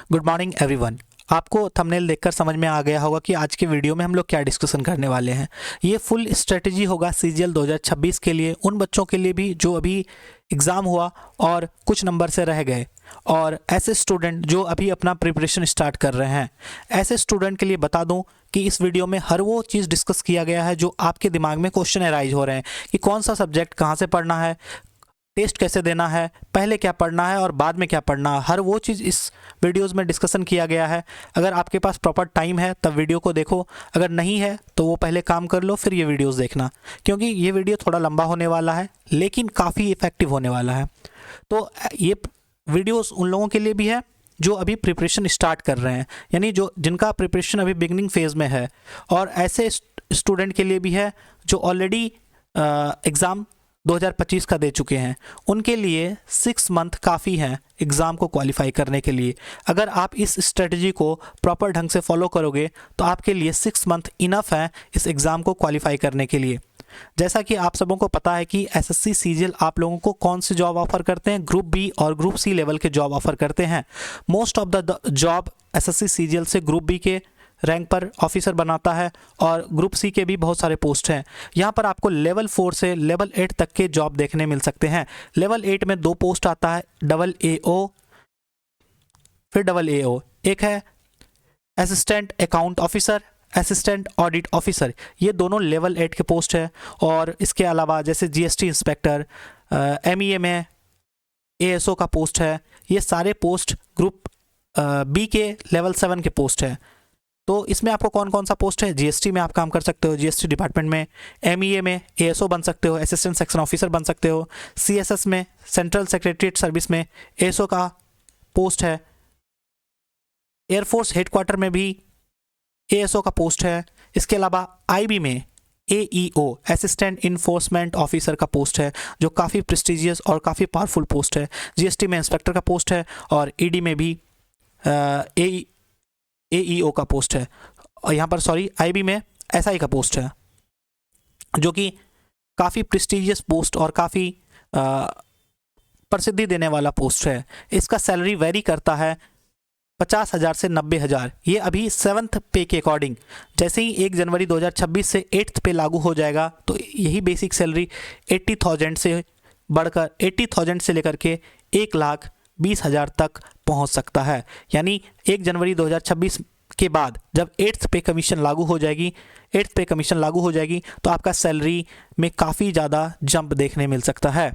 Good morning everyone. आपको thumbnail देखकर समझ में आ गया होगा कि आज के वीडियो में हम लोग क्या डिस्कशन करने वाले हैं। ये फुल स्ट्रेटजी होगा सीजीएल 2026 के लिए, उन बच्चों के लिए भी जो अभी एग्ज़ाम हुआ और कुछ नंबर से रह गए, और ऐसे स्टूडेंट जो अभी अपना प्रिपरेशन स्टार्ट कर रहे हैं। ऐसे स्टूडेंट के लिए बता दूं कि इस वीडियो में हर वो चीज़ डिस्कस किया गया है जो आपके दिमाग में क्वेश्चन अराइज हो रहे हैं कि कौन सा सब्जेक्ट कहाँ से पढ़ना है, टेस्ट कैसे देना है, पहले क्या पढ़ना है और बाद में क्या पढ़ना है। हर वो चीज़ इस वीडियोस में डिस्कशन किया गया है। अगर आपके पास प्रॉपर टाइम है तब वीडियो को देखो, अगर नहीं है तो वो पहले काम कर लो फिर ये वीडियोस देखना, क्योंकि ये वीडियो थोड़ा लंबा होने वाला है लेकिन काफ़ी इफ़ेक्टिव होने वाला है। तो ये वीडियोस उन लोगों के लिए भी है जो अभी प्रिपरेशन स्टार्ट कर रहे हैं, यानी जो जिनका प्रिपरेशन अभी बिगनिंग फेज़ में है, और ऐसे स्टूडेंट के लिए भी है जो ऑलरेडी एग्ज़ाम 2025 का दे चुके हैं। उनके लिए 6 मंथ काफ़ी हैं एग्ज़ाम को क्वालिफाई करने के लिए। अगर आप इस स्ट्रेटजी को प्रॉपर ढंग से फॉलो करोगे तो आपके लिए 6 मंथ इनफ है इस एग्ज़ाम को क्वालिफाई करने के लिए। जैसा कि आप सबों को पता है कि एसएससी सीजीएल आप लोगों को कौन से जॉब ऑफर करते हैं, ग्रुप बी और ग्रुप सी लेवल के जॉब ऑफर करते हैं। Most of the job SSC CGL से ग्रुप बी के रैंक पर ऑफिसर बनाता है, और ग्रुप सी के भी बहुत सारे पोस्ट हैं। यहाँ पर आपको लेवल 4 से लेवल 8 तक के जॉब देखने मिल सकते हैं। लेवल 8 में 2 पोस्ट आता है, डबल AO फिर डबल AO। एक है assistant account officer, assistant audit officer, ये दोनों लेवल 8 के पोस्ट है। और इसके अलावा जैसे GST इंस्पेक्टर, MEA में ASO का पोस्ट है। ये सारे पोस्ट ग्रुप बी के लेवल 7 के पोस्ट है। तो इसमें आपको कौन कौन सा पोस्ट है, GST में आप काम कर सकते हो, GST डिपार्टमेंट में। MEA में ASO बन सकते हो, असिस्टेंट सेक्शन ऑफिसर बन सकते हो। CSS में सेंट्रल सेक्रेटरीट सर्विस में ASO का पोस्ट है। एयरफोर्स हेडक्वार्टर में भी ASO का पोस्ट है। इसके अलावा IB में AEO असिस्टेंट इन्फोर्समेंट ऑफिसर का पोस्ट है, जो काफ़ी प्रेस्टिजियस और काफ़ी पावरफुल पोस्ट है। GST में इंस्पेक्टर का पोस्ट है, और ED में भी AEO का पोस्ट है। और यहाँ पर IB में SI का पोस्ट है, जो कि काफ़ी प्रेस्टिजियस पोस्ट और काफ़ी प्रसिद्धि देने वाला पोस्ट है। इसका सैलरी वेरी करता है 50,000 से 90,000। ये अभी 7th पे के अकॉर्डिंग, जैसे ही 1 जनवरी 2026 से 8th पे लागू हो जाएगा तो यही बेसिक सैलरी 80,000 से बढ़कर 80,000 से लेकर के 1,20,000 तक पहुंच सकता है। यानी 1 जनवरी 2026 के बाद जब 8th पे कमीशन लागू हो जाएगी, 8th पे कमीशन लागू हो जाएगी तो आपका सैलरी में काफ़ी ज़्यादा जंप देखने मिल सकता है।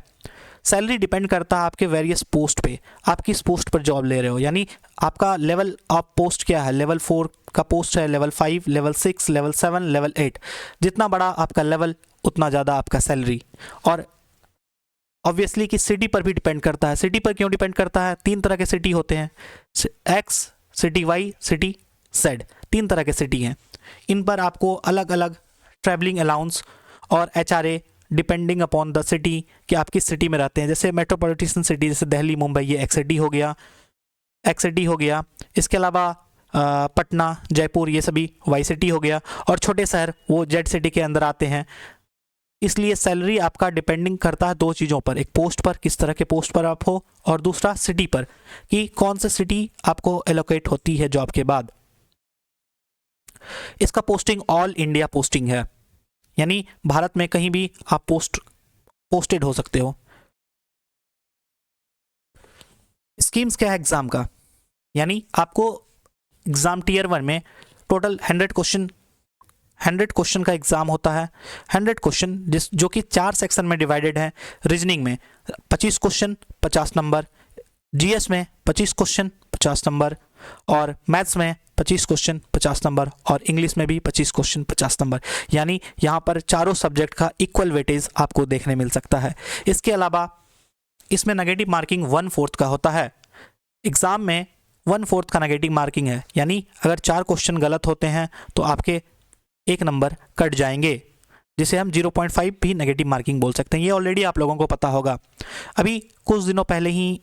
सैलरी डिपेंड करता है आपके वेरियस पोस्ट पे, आप किस पोस्ट पर जॉब ले रहे हो, यानी आपका लेवल ऑफ पोस्ट क्या है। लेवल 4 का पोस्ट है, लेवल 5, लेवल 6, लेवल 7, लेवल 8। जितना बड़ा आपका लेवल उतना ज़्यादा आपका सैलरी। और ऑब्वियसली कि सिटी पर भी डिपेंड करता है। सिटी पर क्यों डिपेंड करता है, 3 तरह के सिटी होते हैं, X city, Y city, Z। 3 तरह के सिटी हैं। इन पर आपको अलग अलग ट्रैवलिंग अलाउंस और HRA depending upon the city कि आप किस सिटी में रहते हैं। जैसे मेट्रोपॉलिटन सिटी जैसे दिल्ली, मुंबई, ये X सिटी हो गया, X सिटी हो गया। इसके अलावा पटना, जयपुर, ये सभी Y सिटी हो गया। और छोटे शहर वो Z सिटी के अंदर आते हैं। इसलिए सैलरी आपका डिपेंडिंग करता है 2 चीज़ों पर, एक पोस्ट पर, किस तरह के पोस्ट पर आप हो, और दूसरा सिटी पर कि कौन सी सिटी आपको एलोकेट होती है जॉब के बाद। इसका पोस्टिंग ऑल इंडिया पोस्टिंग है, यानी भारत में कहीं भी आप पोस्टेड हो सकते हो। स्कीम्स क्या है एग्जाम का, यानी आपको एग्जाम टीयर 1 में टोटल 100 क्वेश्चन का एग्जाम होता है। 100 क्वेश्चन जो कि 4 सेक्शन में डिवाइडेड है। रीजनिंग में 25 क्वेश्चन 50 नंबर, GS में 25 क्वेश्चन 50 नंबर, और मैथ्स में 25 क्वेश्चन 50 नंबर, और इंग्लिश में भी 25 क्वेश्चन 50 नंबर। यानी यहाँ पर चारों सब्जेक्ट का इक्वल वेटेज आपको देखने मिल सकता है। इसके अलावा इसमें नेगेटिव मार्किंग 1/4 का होता है। एग्ज़ाम में 1/4 का नेगेटिव मार्किंग है, यानी अगर 4 क्वेश्चन गलत होते हैं तो आपके 1 नंबर कट जाएंगे, जिसे हम 0.5 भी नेगेटिव मार्किंग बोल सकते हैं। ये ऑलरेडी आप लोगों को पता होगा। अभी कुछ दिनों पहले ही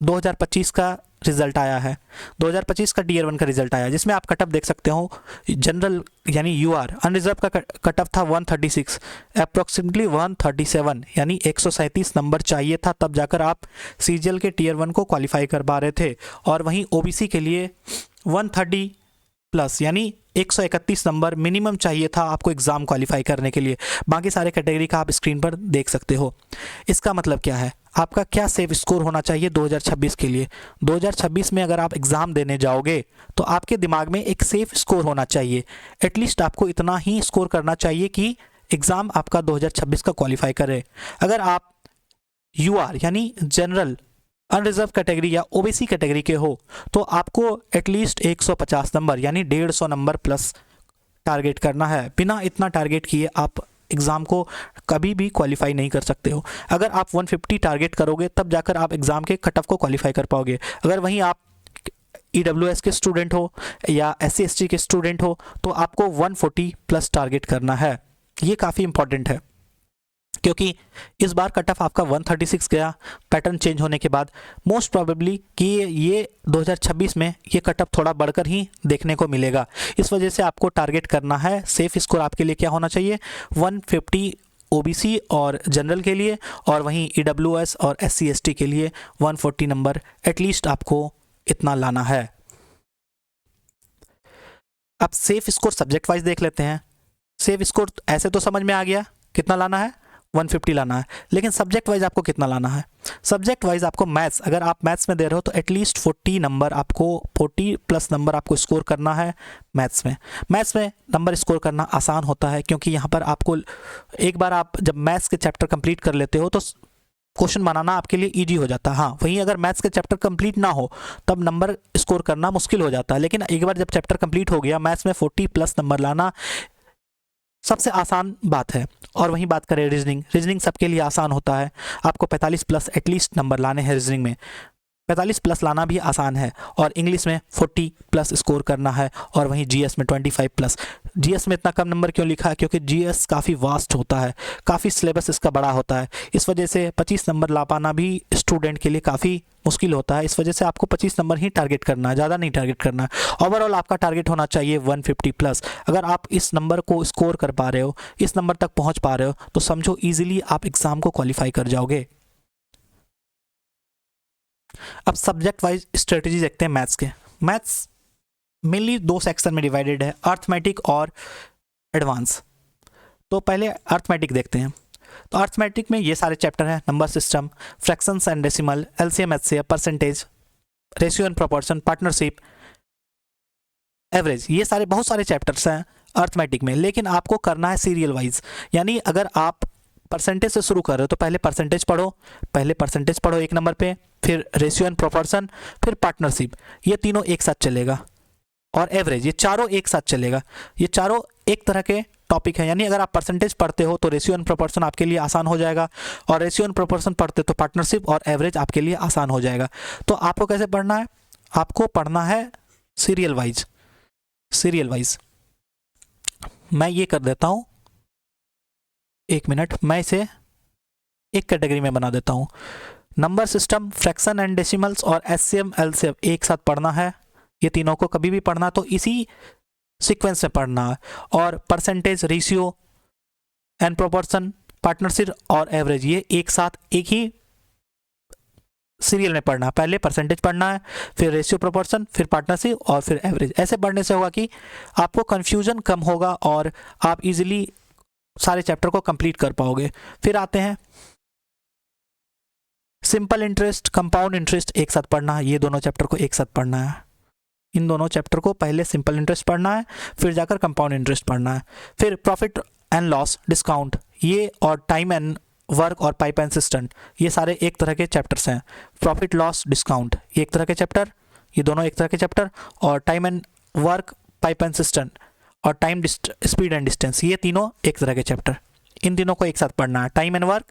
2025 का रिजल्ट आया है, 2025 का टीयर 1 का रिजल्ट आया, जिसमें आप कट ऑफ देख सकते हो। जनरल यानी यूआर अनरिजर्व का कट ऑफ था 136, अप्रोक्सीमेटली 137 यानी 137 नंबर चाहिए था, तब जाकर आप सीजीएल के टीयर 1 को क्वालिफाई कर पा रहे थे। और वहीं ओबीसी के लिए 130 प्लस यानी 131 नंबर मिनिमम चाहिए था आपको एग्ज़ाम क्वालिफाई करने के लिए। बाकी सारे कैटेगरी का आप स्क्रीन पर देख सकते हो। इसका मतलब क्या है, आपका क्या सेफ स्कोर होना चाहिए 2026 के लिए। 2026 में अगर आप एग्ज़ाम देने जाओगे तो आपके दिमाग में एक सेफ स्कोर होना चाहिए। एटलीस्ट आपको इतना ही स्कोर करना चाहिए कि एग्ज़ाम आपका 2026 का क्वालिफाई करे। अगर आप यूआर यानी जनरल अनरिजर्व कैटेगरी या ओबीसी कैटेगरी के हो तो आपको एटलीस्ट 150 नंबर यानी 150 नंबर प्लस टारगेट करना है। बिना इतना टारगेट किए आप एग्ज़ाम को कभी भी क्वालिफाई नहीं कर सकते हो। अगर आप 150 टारगेट करोगे तब जाकर आप एग्ज़ाम के कट ऑफ को क्वालिफाई कर पाओगे। अगर वहीं आप ईडब्ल्यूएस के स्टूडेंट हो या एससी एसटी के स्टूडेंट हो तो आपको 140 प्लस टारगेट करना है। ये काफ़ी इंपॉर्टेंट है क्योंकि इस बार कट ऑफ आपका 136 गया पैटर्न चेंज होने के बाद। मोस्ट प्रोबेबली कि ये 2026 में ये कट ऑफ थोड़ा बढ़कर ही देखने को मिलेगा। इस वजह से आपको टारगेट करना है, सेफ स्कोर आपके लिए क्या होना चाहिए 150 ओबीसी और जनरल के लिए, और वहीं ईडब्ल्यूएस और एससी एसटी के लिए 140 नंबर एटलीस्ट आपको इतना लाना है। अब सेफ स्कोर सब्जेक्ट वाइज देख लेते हैं। सेफ स्कोर ऐसे तो समझ में आ गया कितना लाना है, 150 लाना है, लेकिन सब्जेक्ट वाइज आपको कितना लाना है। सब्जेक्ट वाइज आपको मैथ्स, अगर आप मैथ्स में दे रहे हो तो एटलीस्ट 40 नंबर आपको 40 प्लस नंबर आपको स्कोर करना है मैथ्स में। मैथ्स में नंबर स्कोर करना आसान होता है क्योंकि यहाँ पर आपको एक बार आप जब मैथ्स के चैप्टर कंप्लीट कर लेते हो तो क्वेश्चन बनाना आपके लिए ईजी हो जाता है। हाँ, वहीं अगर मैथ्स के चैप्टर कंप्लीट ना हो तब नंबर स्कोर करना मुश्किल हो जाता है, लेकिन एक बार जब चैप्टर कंप्लीट हो गया मैथ्स में 40 प्लस नंबर लाना सबसे आसान बात है। और वहीं बात करें रीजनिंग सबके लिए आसान होता है। आपको 45 प्लस एटलीस्ट नंबर लाने हैं रीजनिंग में, 45 प्लस लाना भी आसान है। और इंग्लिश में 40 प्लस स्कोर करना है, और वहीं जीएस में 25 प्लस। जीएस में इतना कम नंबर क्यों लिखा है, क्योंकि जीएस काफ़ी वास्ट होता है, काफ़ी सिलेबस इसका बड़ा होता है। इस वजह से 25 नंबर ला पाना भी स्टूडेंट के लिए काफ़ी मुश्किल होता है। इस वजह से आपको 25 नंबर ही टारगेट करना है, ज़्यादा नहीं टारगेट करना है। ओवरऑल आपका टारगेट होना चाहिए 150 प्लस। अगर आप इस नंबर को स्कोर कर पा रहे हो, इस नंबर तक पहुंच पा रहे हो, तो समझो ईजिली आप एग्ज़ाम को क्वालिफाई कर जाओगे। अब सब्जेक्ट वाइज स्ट्रेटजी देखते हैं मैथ्स के। मैथ्स मेनली 2 सेक्शन में डिवाइडेड है, अर्थमेटिक और एडवांस। तो पहले अर्थमेटिक देखते हैं। तो अर्थमेटिक में ये सारे चैप्टर हैं, number system, fractions and decimal, LCM HCF, percentage, ratio and proportion, partnership, average. ये सारे बहुत सारे चैप्टर्स हैं अर्थमेटिक में, लेकिन आपको करना है सीरियल वाइज। यानी अगर आप परसेंटेज से शुरू कर रहे हो तो पहले परसेंटेज पढ़ो 1 नंबर पे, फिर रेशियो एंड प्रोपोर्शन, फिर पार्टनरशिप। ये तीनों एक साथ चलेगा, और एवरेज, ये चारों एक साथ चलेगा। ये चारों एक तरह के टॉपिक है। यानी अगर आप परसेंटेज पढ़ते हो तो रेशियो एंड प्रोपोर्शन आपके लिए आसान हो जाएगा, और रेशियो एंड प्रोपोर्शन पढ़ते तो पार्टनरशिप और एवरेज आपके लिए आसान हो जाएगा। तो आपको कैसे पढ़ना है, आपको पढ़ना है सीरियल वाइज। मैं ये कर देता हूँ, 1 मिनट, मैं इसे एक कैटेगरी में बना देता हूँ। Number system, fraction and decimals और एचसीएम एलसीएम एक साथ पढ़ना है। ये तीनों को कभी भी पढ़ना तो इसी सीक्वेंस में पढ़ना है। और percentage, ratio and proportion, partnership और एवरेज, ये एक साथ एक ही सीरियल में पढ़ना है। पहले परसेंटेज पढ़ना है, फिर रेशियो, प्रोपोर्शन, फिर पार्टनरशिप और फिर एवरेज। ऐसे पढ़ने से होगा कि आपको कन्फ्यूजन कम होगा और आप इजीली सारे चैप्टर को कंप्लीट कर पाओगे। फिर आते हैं सिंपल इंटरेस्ट, कंपाउंड इंटरेस्ट, एक साथ पढ़ना है। ये दोनों चैप्टर को एक साथ पढ़ना है। इन दोनों चैप्टर को पहले सिंपल इंटरेस्ट पढ़ना है, फिर जाकर कंपाउंड इंटरेस्ट पढ़ना है। फिर प्रॉफिट एंड लॉस, डिस्काउंट, ये और टाइम एंड वर्क और पाइप एंड सिस्टम, ये सारे एक तरह के चैप्टर्स हैं। प्रॉफिट, लॉस, डिस्काउंट ये एक तरह के चैप्टर, ये दोनों एक तरह के चैप्टर, और time and work, pipe and system और टाइम, स्पीड एंड डिस्टेंस, ये तीनों एक तरह के चैप्टर। इन तीनों को एक साथ पढ़ना है। Time and work,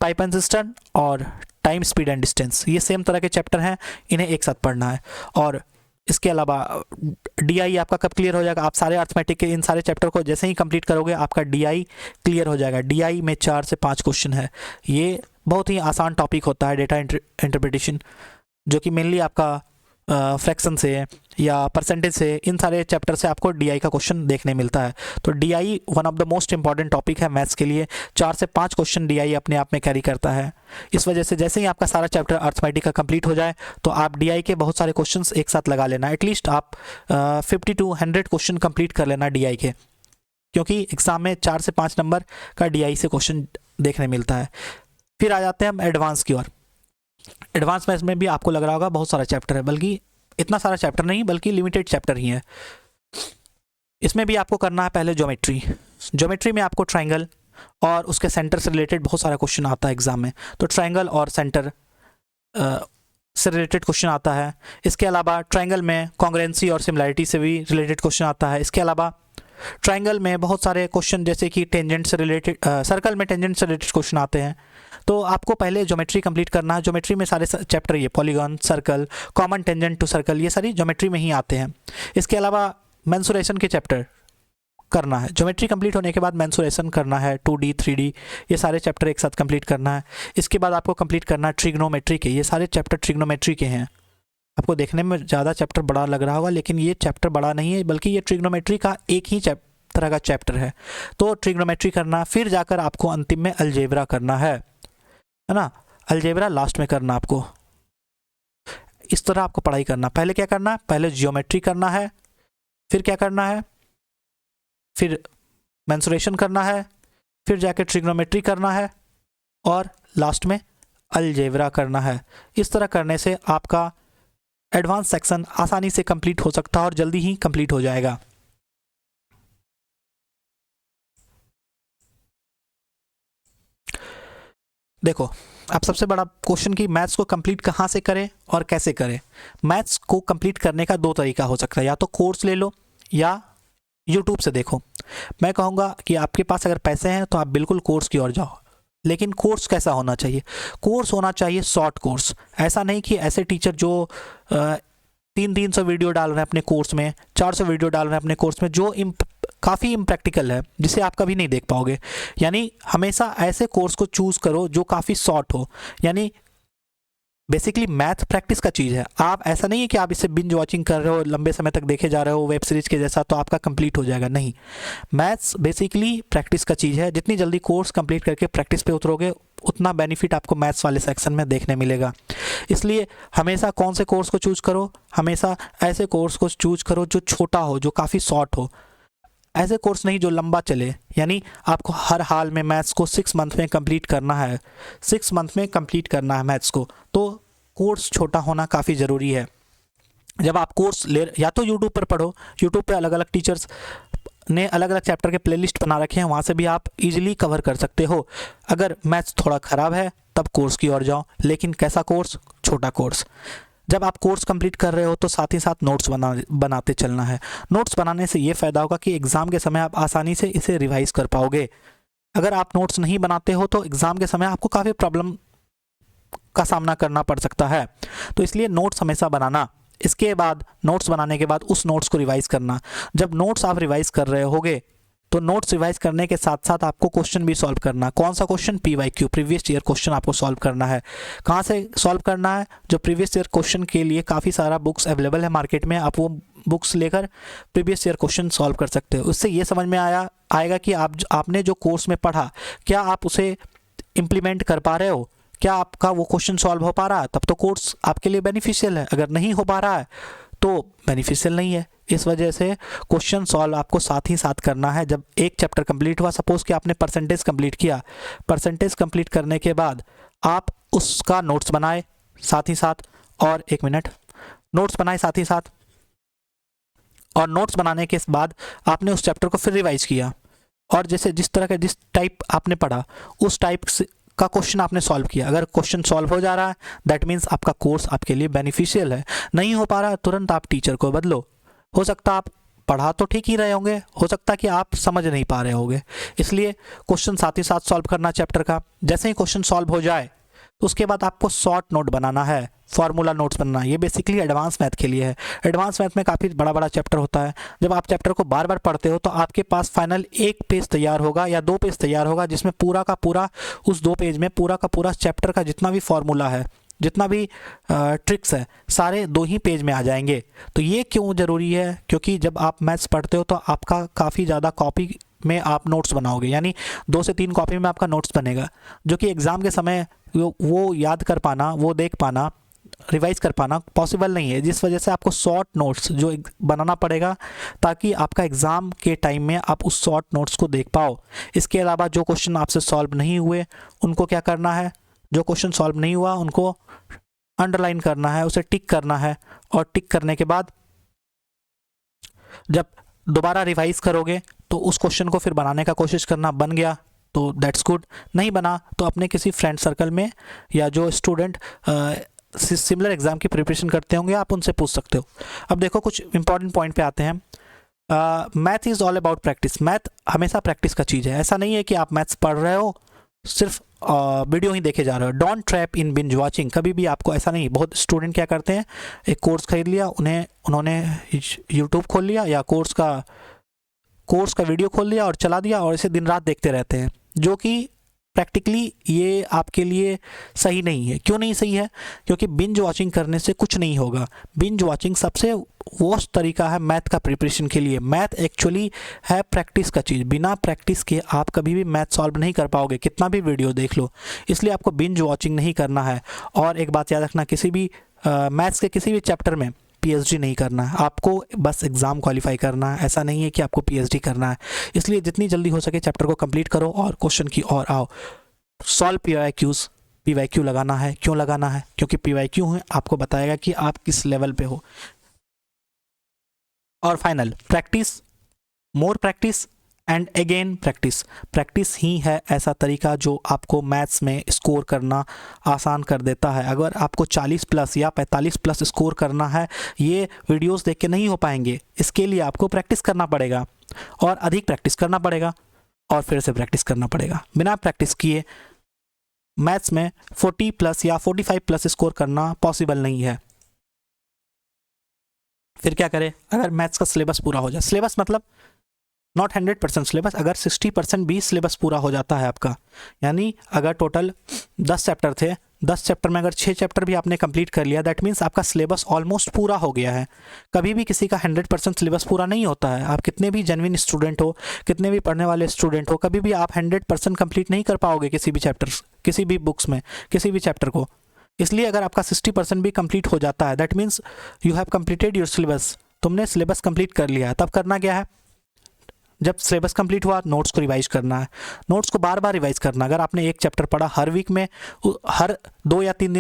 pipe and system और टाइम, स्पीड एंड डिस्टेंस, ये सेम तरह के चैप्टर हैं, इन्हें एक साथ पढ़ना है। और इसके अलावा डीआई आपका कब क्लियर हो जाएगा? आप सारे अर्थमेटिक के इन सारे चैप्टर को जैसे ही कंप्लीट करोगे आपका डीआई क्लियर हो जाएगा। डीआई में 4 से 5 क्वेश्चन है। ये बहुत ही आसान टॉपिक होता है डेटा इंटरप्रिटेशन, जो कि मेनली आपका फ्रैक्शन से या परसेंटेज से, इन सारे चैप्टर से आपको डीआई का क्वेश्चन देखने मिलता है। तो DI one of the most important topic है मैथ्स के लिए। 4 से 5 क्वेश्चन डीआई अपने आप में कैरी करता है। इस वजह से जैसे ही आपका सारा चैप्टर अर्थमेटिक का कंप्लीट हो जाए तो आप डीआई के बहुत सारे क्वेश्चंस एक साथ लगा लेना। एटलीस्ट आप 50 to 100 क्वेश्चन कंप्लीट कर लेना डीआई के, क्योंकि एग्ज़ाम में 4 से 5 नंबर का डीआई से क्वेश्चन देखने मिलता है। फिर आ जाते हैं हम एडवांस की ओर। एडवांस मैथ्स में भी आपको लग रहा होगा बहुत सारा चैप्टर है, बल्कि इतना सारा चैप्टर नहीं, बल्कि लिमिटेड चैप्टर ही है। इसमें भी आपको करना है पहले ज्योमेट्री। ज्योमेट्री में आपको ट्रायंगल और उसके सेंटर से रिलेटेड बहुत सारा क्वेश्चन आता है एग्जाम में। तो ट्रायंगल और सेंटर से रिलेटेड क्वेश्चन आता है। इसके अलावा ट्रायंगल में कॉन्ग्रुएंसी और सिमिलैरिटी से भी रिलेटेड क्वेश्चन आता है। इसके अलावा ट्रायंगल में बहुत सारे क्वेश्चन जैसे कि टेंजेंट से रिलेटेड, सर्कल में टेंजेंट से रिलेटेड क्वेश्चन आते हैं। तो आपको पहले ज्योमेट्री कंप्लीट करना है। ज्योमेट्री में सारे चैप्टर ये polygon, circle, common tangent to circle, ये सारी ज्योमेट्री में ही आते हैं। इसके अलावा मेंसुरेशन के चैप्टर करना है। ज्योमेट्री कंप्लीट होने के बाद मेंसुरेशन करना है, 2D 3D, ये सारे चैप्टर एक साथ कंप्लीट करना है। इसके बाद आपको कंप्लीट करना है ट्रिग्नोमेट्री के। ये सारे चैप्टर ट्रिग्नोमेट्री के हैं। आपको देखने में ज़्यादा चैप्टर बड़ा लग रहा होगा, लेकिन ये चैप्टर बड़ा नहीं है, बल्कि ये ट्रिग्नोमेट्री का एक ही तरह का चैप्टर है। तो ट्रिग्नोमेट्री करना, फिर जाकर आपको अंतिम में अलजेब्रा करना है ना। अलजेब्रा लास्ट में करना आपको। इस तरह आपको पढ़ाई करना। पहले क्या करना है? पहले ज्योमेट्री करना है, फिर क्या करना है? फिर मेंसुरेशन करना है, फिर जाके ट्रिग्नोमेट्री करना है, और लास्ट में अलजेब्रा करना है। इस तरह करने से आपका एडवांस सेक्शन आसानी से कंप्लीट हो सकता है और जल्दी ही कंप्लीट हो जाएगा। देखो, अब सबसे बड़ा क्वेश्चन कि मैथ्स को कंप्लीट कहाँ से करें और कैसे करें। मैथ्स को कंप्लीट करने का 2 तरीका हो सकता है, या तो कोर्स ले लो या यूट्यूब से देखो। मैं कहूँगा कि आपके पास अगर पैसे हैं तो आप बिल्कुल कोर्स की ओर जाओ, लेकिन कोर्स कैसा होना चाहिए? कोर्स होना चाहिए शॉर्ट कोर्स। ऐसा नहीं कि ऐसे टीचर जो 300 वीडियो डाल रहे हैं अपने कोर्स में, 400 वीडियो डाल रहे हैं अपने कोर्स में, जो काफ़ी इम्प्रैक्टिकल है, जिसे आप कभी नहीं देख पाओगे। यानी हमेशा ऐसे कोर्स को चूज़ करो जो काफ़ी शॉर्ट हो। यानी बेसिकली मैथ प्रैक्टिस का चीज़ है। आप ऐसा नहीं है कि आप इसे बिंज वॉचिंग कर रहे हो, लंबे समय तक देखे जा रहे हो वेब सीरीज़ के जैसा, तो आपका कंप्लीट हो जाएगा। नहीं, मैथ्स बेसिकली प्रैक्टिस का चीज़ है। जितनी जल्दी कोर्स कंप्लीट करके प्रैक्टिस पे उतरोगे, उतना बेनिफिट आपको मैथ्स वाले सेक्शन में देखने मिलेगा। इसलिए हमेशा कौन से कोर्स को चूज़ करो? हमेशा ऐसे कोर्स को चूज़ करो जो छोटा हो, जो काफ़ी शॉर्ट हो। ऐसे कोर्स नहीं जो लंबा चले। यानी आपको हर हाल में मैथ्स को 6 मंथ में कंप्लीट करना है। 6 मंथ में कंप्लीट करना है मैथ्स को, तो कोर्स छोटा होना काफ़ी ज़रूरी है। जब आप कोर्स ले, या तो यूट्यूब पर पढ़ो। यूट्यूब पे अलग अलग टीचर्स ने अलग अलग चैप्टर के प्लेलिस्ट बना रखे हैं, वहाँ से भी आप इजीली कवर कर सकते हो। अगर मैथ्स थोड़ा ख़राब है तब कोर्स की ओर जाओ, लेकिन कैसा कोर्स? छोटा कोर्स। जब आप कोर्स कंप्लीट कर रहे हो तो साथ ही साथ नोट्स बनाते चलना है। नोट्स बनाने से ये फ़ायदा होगा कि एग्ज़ाम के समय आप आसानी से इसे रिवाइज कर पाओगे। अगर आप नोट्स नहीं बनाते हो तो एग्ज़ाम के समय आपको काफ़ी प्रॉब्लम का सामना करना पड़ सकता है। तो इसलिए नोट्स हमेशा बनाना। इसके बाद नोट्स बनाने के बाद उस नोट्स को रिवाइज करना। जब नोट्स आप रिवाइज कर रहे होगे तो नोट्स रिवाइज करने के साथ साथ आपको क्वेश्चन भी सॉल्व करना। कौन सा question? PYQ, previous year question आपको सॉल्व करना है। कहाँ से सॉल्व करना है? जो प्रीवियस ईयर क्वेश्चन के लिए काफ़ी सारा बुक्स अवेलेबल है मार्केट में, आप वो बुक्स लेकर प्रीवियस ईयर क्वेश्चन सॉल्व कर सकते हो। उससे ये समझ में आएगा कि आपने जो कोर्स में पढ़ा, क्या आप उसे इम्प्लीमेंट कर पा रहे हो? क्या आपका वो क्वेश्चन सॉल्व हो पा रहा है? तब तो कोर्स आपके लिए बेनिफिशियल है। अगर नहीं हो पा रहा है तो बेनिफिशियल नहीं है। इस वजह से क्वेश्चन सॉल्व आपको साथ ही साथ करना है। जब एक चैप्टर कंप्लीट हुआ, सपोज़ कि आपने परसेंटेज कंप्लीट किया, परसेंटेज कंप्लीट करने के बाद आप उसका नोट्स बनाए साथ ही साथ, और एक मिनट, नोट्स बनाए साथ ही साथ, और नोट्स बनाने के बाद आपने उस चैप्टर को फिर रिवाइज किया, और जैसे जिस टाइप आपने पढ़ा उस टाइप का क्वेश्चन आपने सॉल्व किया। अगर क्वेश्चन सॉल्व हो जा रहा है, दैट मीन्स आपका कोर्स आपके लिए बेनिफिशियल है। नहीं हो पा रहा है, तुरंत आप टीचर को बदलो। हो सकता आप पढ़ा तो ठीक ही रहे होंगे, हो सकता कि आप समझ नहीं पा रहे होंगे। इसलिए क्वेश्चन साथ ही साथ सॉल्व करना चैप्टर का। जैसे ही क्वेश्चन सॉल्व हो जाए उसके बाद आपको शॉर्ट नोट बनाना है, फार्मूला नोट्स बनाना है। ये बेसिकली एडवांस मैथ के लिए है। एडवांस मैथ में काफ़ी बड़ा बड़ा चैप्टर होता है। जब आप चैप्टर को बार बार पढ़ते हो तो आपके पास फाइनल एक पेज तैयार होगा या 2 पेज तैयार होगा, जिसमें पूरा का पूरा उस 2 पेज में पूरा का पूरा चैप्टर का जितना भी फार्मूला है, जितना भी ट्रिक्स है, सारे 2 ही पेज में आ जाएंगे। तो ये क्यों ज़रूरी है? क्योंकि जब आप मैथ्स पढ़ते हो तो आपका काफ़ी ज़्यादा कॉपी में आप नोट्स बनाओगे, यानी 2 से 3 कॉपी में आपका नोट्स बनेगा, जो कि एग्ज़ाम के समय वो याद कर पाना, वो देख पाना, रिवाइज कर पाना पॉसिबल नहीं है। जिस वजह से आपको शॉर्ट नोट्स जो बनाना पड़ेगा, ताकि आपका एग्ज़ाम के टाइम में आप उस शॉर्ट नोट्स को देख पाओ। इसके अलावा जो क्वेश्चन आपसे सॉल्व नहीं हुए उनको क्या करना है, जो क्वेश्चन सॉल्व नहीं हुआ उनको अंडरलाइन करना है, उसे टिक करना है, और टिक करने के बाद जब दोबारा रिवाइज करोगे तो उस क्वेश्चन को फिर बनाने का कोशिश करना। बन गया तो दैट्स गुड, नहीं बना तो अपने किसी फ्रेंड सर्कल में या जो स्टूडेंट सिमिलर एग्ज़ाम की प्रिपरेशन करते होंगे आप उनसे पूछ सकते हो। अब देखो कुछ इंपॉर्टेंट पॉइंट पे आते हैं। Math is all about practice. Math हमेशा प्रैक्टिस का चीज़ है। ऐसा नहीं है कि आप मैथ्स पढ़ रहे हो सिर्फ वीडियो ही देखे जा रहे हो। Don't trap in binge watching. कभी भी आपको ऐसा नहीं। बहुत स्टूडेंट क्या करते हैं, एक कोर्स खरीद लिया, उन्होंने यूट्यूब खोल लिया या कोर्स का वीडियो खोल लिया और चला दिया और इसे दिन रात देखते रहते हैं, जो कि प्रैक्टिकली ये आपके लिए सही नहीं है। क्यों नहीं सही है? क्योंकि बिंज वॉचिंग करने से कुछ नहीं होगा। बिंज वॉचिंग सबसे वर्स्ट तरीका है मैथ का प्रिपरेशन के लिए। मैथ एक्चुअली है प्रैक्टिस का चीज़। बिना प्रैक्टिस के आप कभी भी मैथ सॉल्व नहीं कर पाओगे, कितना भी वीडियो देख लो। इसलिए आपको बिंज वॉचिंग नहीं करना है। और एक बात याद रखना, किसी भी मैथ्स के किसी भी चैप्टर में पीएचडी नहीं करना है। आपको बस एग्ज़ाम क्वालिफाई करना है, ऐसा नहीं है कि आपको पीएचडी करना है। इसलिए जितनी जल्दी हो सके चैप्टर को कंप्लीट करो और क्वेश्चन की ओर आओ। Solve PYQs. पीवाईक्यू लगाना है। क्यों लगाना है? क्योंकि पीवाईक्यू है आपको बताएगा कि आप किस लेवल पे हो। और final, practice, more practice and again practice. Practice ही है ऐसा तरीका जो आपको मैथ्स में स्कोर करना आसान कर देता है। अगर आपको 40 प्लस या 45 प्लस स्कोर करना है, ये वीडियोस देख के नहीं हो पाएंगे। इसके लिए आपको प्रैक्टिस करना पड़ेगा और अधिक प्रैक्टिस करना पड़ेगा और फिर से प्रैक्टिस करना पड़ेगा। बिना प्रैक्टिस किए मैथ्स में 40 प्लस या 45 प्लस स्कोर करना पॉसिबल नहीं है। फिर क्या करें? अगर मैथ्स का सिलेबस पूरा हो जाए, सिलेबस मतलब नॉट 100% सिलेबस, अगर 60% भी सिलेबस पूरा हो जाता है आपका, यानी अगर टोटल 10 चैप्टर थे, 10 चैप्टर में अगर 6 चैप्टर भी आपने कंप्लीट कर लिया, दैट मीन्स आपका सिलेबस ऑलमोस्ट पूरा हो गया है। कभी भी किसी का 100% सिलेबस पूरा नहीं होता है। आप कितने भी जेन्युइन स्टूडेंट हो, कितने भी पढ़ने वाले स्टूडेंट हो, कभी भी आप 100% कंप्लीट नहीं कर पाओगे किसी भी चैप्टर्स, किसी भी बुक्स में, किसी भी चैप्टर को। इसलिए अगर आपका 60% भी कंप्लीट हो जाता है, that means you have completed your syllabus. तुमने सिलेबस कंप्लीट कर लिया है। तब करना क्या है? जब सिलेबस कंप्लीट हुआ, नोट्स को रिवाइज करना है। नोट्स को बार बार रिवाइज करना। अगर आपने एक चैप्टर पढ़ा, हर वीक में हर 2 या 3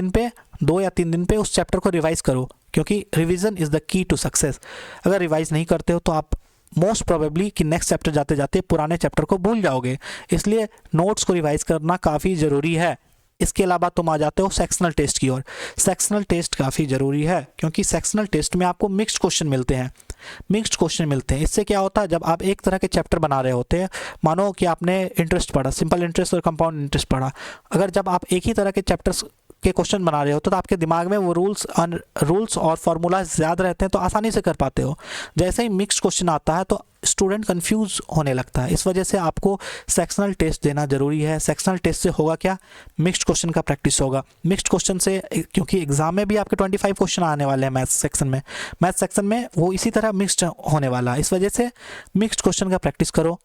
दिन पे उस चैप्टर को रिवाइज करो, क्योंकि revision is the key to success. अगर रिवाइज नहीं करते हो तो आप मोस्ट प्रोबेबली कि नेक्स्ट चैप्टर जाते जाते पुराने चैप्टर को भूल जाओगे। इसलिए नोट्स को रिवाइज करना काफ़ी ज़रूरी है। इसके अलावा तुम आ जाते हो सेक्शनल टेस्ट की ओर। सेक्शनल टेस्ट काफ़ी ज़रूरी है, क्योंकि सेक्शनल टेस्ट में आपको मिक्स्ड क्वेश्चन मिलते हैं। इससे क्या होता है, जब आप एक तरह के चैप्टर बना रहे होते हैं, मानो कि आपने इंटरेस्ट पढ़ा, सिंपल इंटरेस्ट और कंपाउंड इंटरेस्ट पढ़ा, अगर जब आप एक ही तरह के चैप्टर्स के क्वेश्चन बना रहे हो तो आपके दिमाग में वो रूल्स और फार्मूला ज़्यादा रहते हैं, तो आसानी से कर पाते हो। जैसे ही मिक्स्ड क्वेश्चन आता है तो स्टूडेंट कंफ्यूज होने लगता है। इस वजह से आपको सेक्शनल टेस्ट देना ज़रूरी है। सेक्शनल टेस्ट से होगा क्या? मिक्स्ड क्वेश्चन का प्रैक्टिस होगा। मिक्स्ड क्वेश्चन से, क्योंकि एग्जाम में भी आपके 25 क्वेश्चन आने वाले हैं मैथ्स सेक्शन में वो इसी तरह मिक्स्ड होने वाला है। इस वजह से मिक्स्ड क्वेश्चन का प्रैक्टिस करो।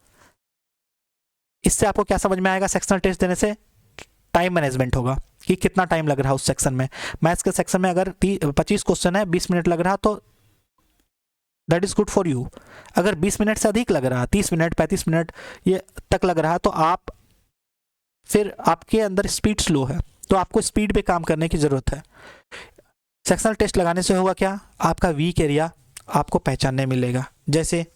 इससे आपको क्या समझ में आएगा? सेक्शनल टेस्ट देने से टाइम मैनेजमेंट होगा कि कितना टाइम लग रहा है उस सेक्शन में। मैथ्स के सेक्शन में अगर 25 क्वेश्चन है, 20 मिनट लग रहा तो that is good for you. अगर 20 मिनट से अधिक लग रहा, 30 मिनट 35 मिनट ये तक लग रहा है, तो फिर आपके अंदर स्पीड स्लो है, तो आपको स्पीड पे काम करने की ज़रूरत है। सेक्शनल टेस्ट लगाने से होगा क्या? आपका वीक एरिया आपको पहचानने मिलेगा। जैसे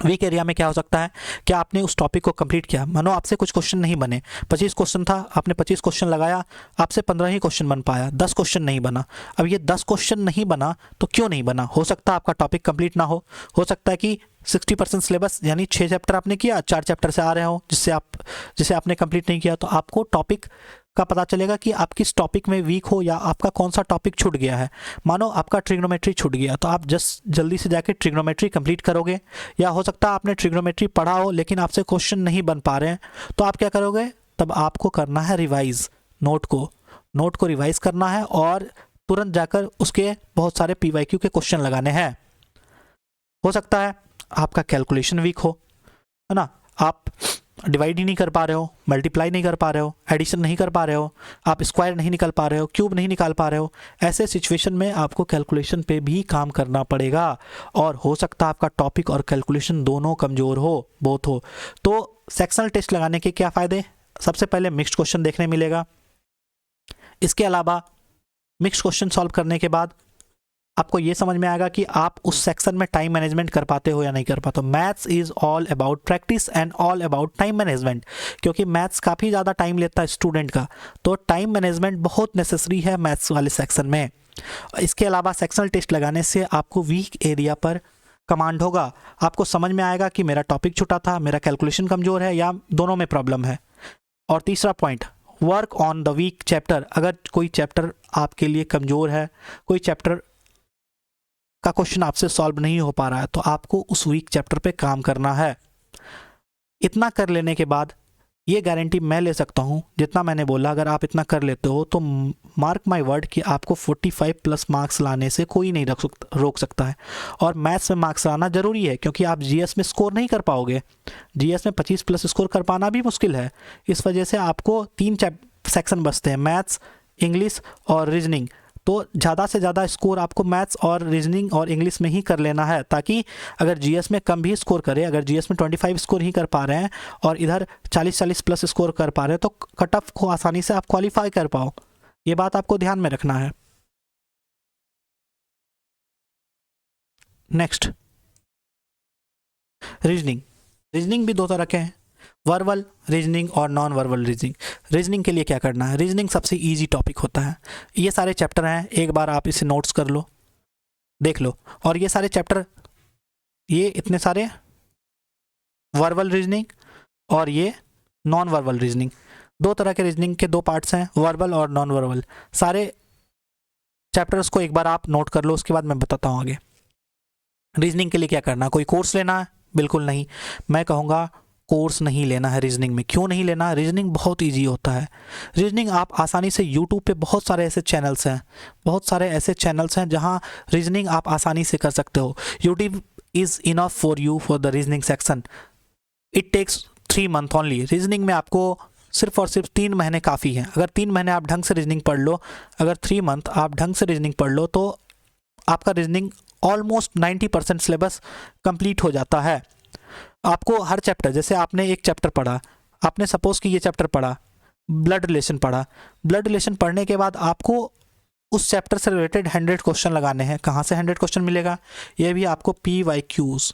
वीक एरिया में क्या हो सकता है, क्या आपने उस टॉपिक को कंप्लीट किया, मानो आपसे कुछ क्वेश्चन नहीं बने, 25 क्वेश्चन था, आपने 25 क्वेश्चन लगाया, आपसे 15 ही क्वेश्चन बन पाया, 10 क्वेश्चन नहीं बना। अब ये 10 क्वेश्चन नहीं बना तो क्यों नहीं बना? हो सकता है आपका टॉपिक कंप्लीट ना हो सकता है कि 60% सिलेबस यानी 6 चैप्टर आपने किया, 4 चैप्टर से आ रहे हो जिसे आपने कंप्लीट नहीं किया, तो आपको टॉपिक का पता चलेगा कि आप किस टॉपिक में वीक हो या आपका कौन सा टॉपिक छूट गया है। मानो आपका ट्रिग्नोमेट्री छूट गया तो आप जस्ट जल्दी से जाके ट्रिग्नोमेट्री कंप्लीट करोगे, या हो सकता है आपने ट्रिग्नोमेट्री पढ़ा हो लेकिन आपसे क्वेश्चन नहीं बन पा रहे हैं, तो आप क्या करोगे, तब आपको करना है रिवाइज, नोट को रिवाइज करना है और तुरंत जाकर उसके बहुत सारे पीवाईक्यू के क्वेश्चन लगाने हैं। हो सकता है आपका कैलकुलेशन वीक हो, है ना, आप डिवाइड ही नहीं कर पा रहे हो, मल्टीप्लाई नहीं कर पा रहे हो, एडिशन नहीं कर पा रहे हो, आप स्क्वायर नहीं निकाल पा रहे हो, क्यूब नहीं निकाल पा रहे हो। ऐसे सिचुएशन में आपको कैलकुलेशन पे भी काम करना पड़ेगा और हो सकता है आपका टॉपिक और कैलकुलेशन दोनों कमज़ोर हो, बोथ हो। तो सेक्शनल टेस्ट लगाने के क्या फ़ायदे, सबसे पहले मिक्स्ड क्वेश्चन देखने मिलेगा। इसके अलावा मिक्स्ड क्वेश्चन सॉल्व करने के बाद आपको ये समझ में आएगा कि आप उस सेक्शन में टाइम मैनेजमेंट कर पाते हो या नहीं कर पाते हो। Maths is all about practice and all about time management, क्योंकि मैथ्स काफ़ी ज़्यादा टाइम लेता है स्टूडेंट का, तो टाइम मैनेजमेंट बहुत नेसेसरी है मैथ्स वाले सेक्शन में। इसके अलावा सेक्शनल टेस्ट लगाने से आपको वीक एरिया पर कमांड होगा, आपको समझ में आएगा कि मेरा टॉपिक छूटा था, मेरा कैलकुलेशन कमज़ोर है या दोनों में प्रॉब्लम है। और तीसरा point, work on the weak chapter. अगर कोई चैप्टर आपके लिए कमज़ोर है, कोई चैप्टर का क्वेश्चन आपसे सॉल्व नहीं हो पा रहा है, तो आपको उस वीक चैप्टर पे काम करना है। इतना कर लेने के बाद ये गारंटी मैं ले सकता हूँ, जितना मैंने बोला, अगर आप इतना कर लेते हो तो मार्क माय वर्ड कि आपको 45 प्लस मार्क्स लाने से कोई नहीं रोक सकता है। और मैथ्स में मार्क्स लाना ज़रूरी है, क्योंकि आप जीएस में स्कोर नहीं कर पाओगे, जीएस में 25 प्लस स्कोर कर पाना भी मुश्किल है। इस वजह से आपको 3 सेक्शन बचते हैं, मैथ्स, इंग्लिश और रीजनिंग। तो ज़्यादा से ज़्यादा स्कोर आपको मैथ्स और रीजनिंग और इंग्लिश में ही कर लेना है, ताकि अगर जीएस में कम भी स्कोर करे, अगर जीएस में 25 स्कोर ही कर पा रहे हैं और इधर 40 प्लस स्कोर कर पा रहे हैं, तो कट ऑफ को आसानी से आप क्वालिफाई कर पाओ। ये बात आपको ध्यान में रखना है। नेक्स्ट, रीजनिंग भी दो तरह के हैं, वर्बल रीजनिंग और नॉन वर्बल रीजनिंग। रीजनिंग के लिए क्या करना है, रीजनिंग सबसे इजी टॉपिक होता है। ये सारे चैप्टर हैं, एक बार आप इसे नोट्स कर लो, देख लो। और ये सारे चैप्टर, ये इतने सारे वर्बल रीजनिंग और ये नॉन वर्बल रीजनिंग, दो तरह के रीजनिंग के दो पार्ट्स हैं, वर्बल और नॉन वर्बल। सारे चैप्टर्स को एक बार आप नोट कर लो, उसके बाद मैं बताता हूँ आगे। रीजनिंग के लिए क्या करना है, कोई कोर्स लेना है? बिल्कुल नहीं, मैं कहूँगा कोर्स नहीं लेना है रीजनिंग में। क्यों नहीं लेना? रीजनिंग बहुत इजी होता है। रीजनिंग आप आसानी से यूट्यूब पे बहुत सारे ऐसे चैनल्स हैं जहाँ रीजनिंग आप आसानी से कर सकते हो। YouTube is enough for you for the reasoning section. It takes 3 month only. Reasoning में आपको सिर्फ और सिर्फ 3 महीने काफ़ी हैं। अगर 3 महीने आप ढंग से रीजनिंग पढ़ लो, अगर 3 मंथ आप ढंग से रीजनिंग पढ़ लो, तो आपका रीजनिंग ऑलमोस्ट 90% सिलेबस कंप्लीट हो जाता है। आपको हर चैप्टर, जैसे आपने एक चैप्टर पढ़ा, आपने सपोज कि ये चैप्टर पढ़ा, ब्लड रिलेशन पढ़ा, ब्लड रिलेशन पढ़ने के बाद आपको उस चैप्टर से रिलेटेड 100 क्वेश्चन लगाने हैं। कहाँ से 100 क्वेश्चन मिलेगा? ये भी आपको पीवाईक्यूज़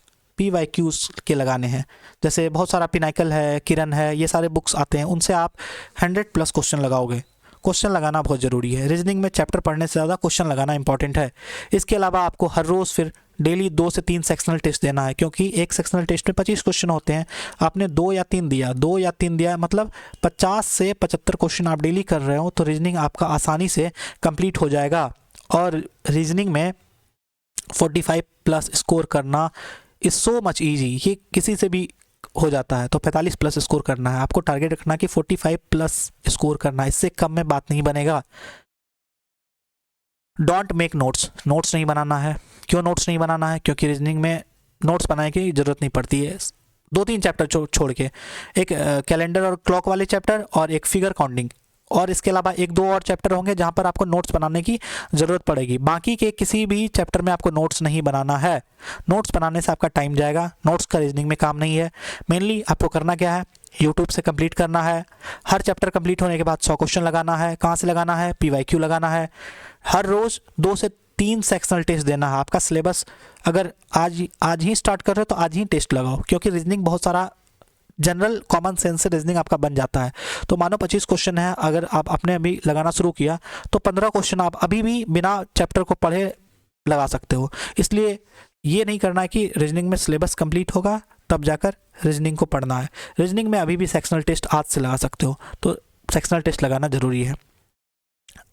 के लगाने हैं। जैसे बहुत सारा पिनाकल है, किरण है, ये सारे बुक्स आते हैं, उनसे आप 100 प्लस क्वेश्चन लगाओगे। क्वेश्चन लगाना बहुत ज़रूरी है। रीजनिंग में चैप्टर पढ़ने से ज़्यादा क्वेश्चन लगाना इंपॉर्टेंट है। इसके अलावा आपको हर रोज़ फिर डेली 2 से 3 सेक्शनल टेस्ट देना है, क्योंकि एक सेक्शनल टेस्ट में 25 क्वेश्चन होते हैं। आपने 2 या 3 दिया, मतलब 50 से 75 क्वेश्चन आप डेली कर रहे हो, तो रीजनिंग आपका आसानी से कंप्लीट हो जाएगा। और रीजनिंग में 45 प्लस स्कोर करना इज़ सो मच ईजी। ये किसी से भी हो जाता है। तो 45 प्लस स्कोर करना है, आपको टारगेट रखना कि 45 प्लस स्कोर करना है, इससे कम में बात नहीं बनेगा। डोंट मेक नोट्स नहीं बनाना है। क्यों नोट्स नहीं बनाना है? क्योंकि रीजनिंग में नोट्स बनाने की ज़रूरत नहीं पड़ती है। 2-3 चैप्टर छोड़ के, एक कैलेंडर और क्लॉक वाले चैप्टर और एक फिगर काउंटिंग, और इसके अलावा 1-2 और चैप्टर होंगे जहाँ पर आपको नोट्स बनाने की ज़रूरत पड़ेगी। बाकी के किसी भी चैप्टर में आपको नोट्स नहीं बनाना है। नोट्स बनाने से आपका टाइम जाएगा, नोट्स का रीजनिंग में काम नहीं है। मेनली आपको करना क्या है, यूट्यूब से कंप्लीट करना है। हर चैप्टर कंप्लीट होने के बाद 100 क्वेश्चन लगाना है। कहाँ से लगाना है? पीवाईक्यू लगाना है। हर रोज़ 2 से 3 सेक्शनल टेस्ट देना है। आपका सिलेबस अगर आज ही स्टार्ट कर रहे हो तो आज ही टेस्ट लगाओ, क्योंकि रीजनिंग बहुत सारा जनरल कॉमन सेंस से रीजनिंग आपका बन जाता है। तो मानो 25 क्वेश्चन है, अगर आप आपने अभी लगाना शुरू किया तो 15 क्वेश्चन आप अभी भी बिना चैप्टर को पढ़े लगा सकते हो। इसलिए ये नहीं करना है कि रीजनिंग में सिलेबस कंप्लीट होगा तब जाकर रीजनिंग को पढ़ना है। रीजनिंग में अभी भी सेक्शनल टेस्ट आज से लगा सकते हो। तो सेक्शनल टेस्ट लगाना ज़रूरी है।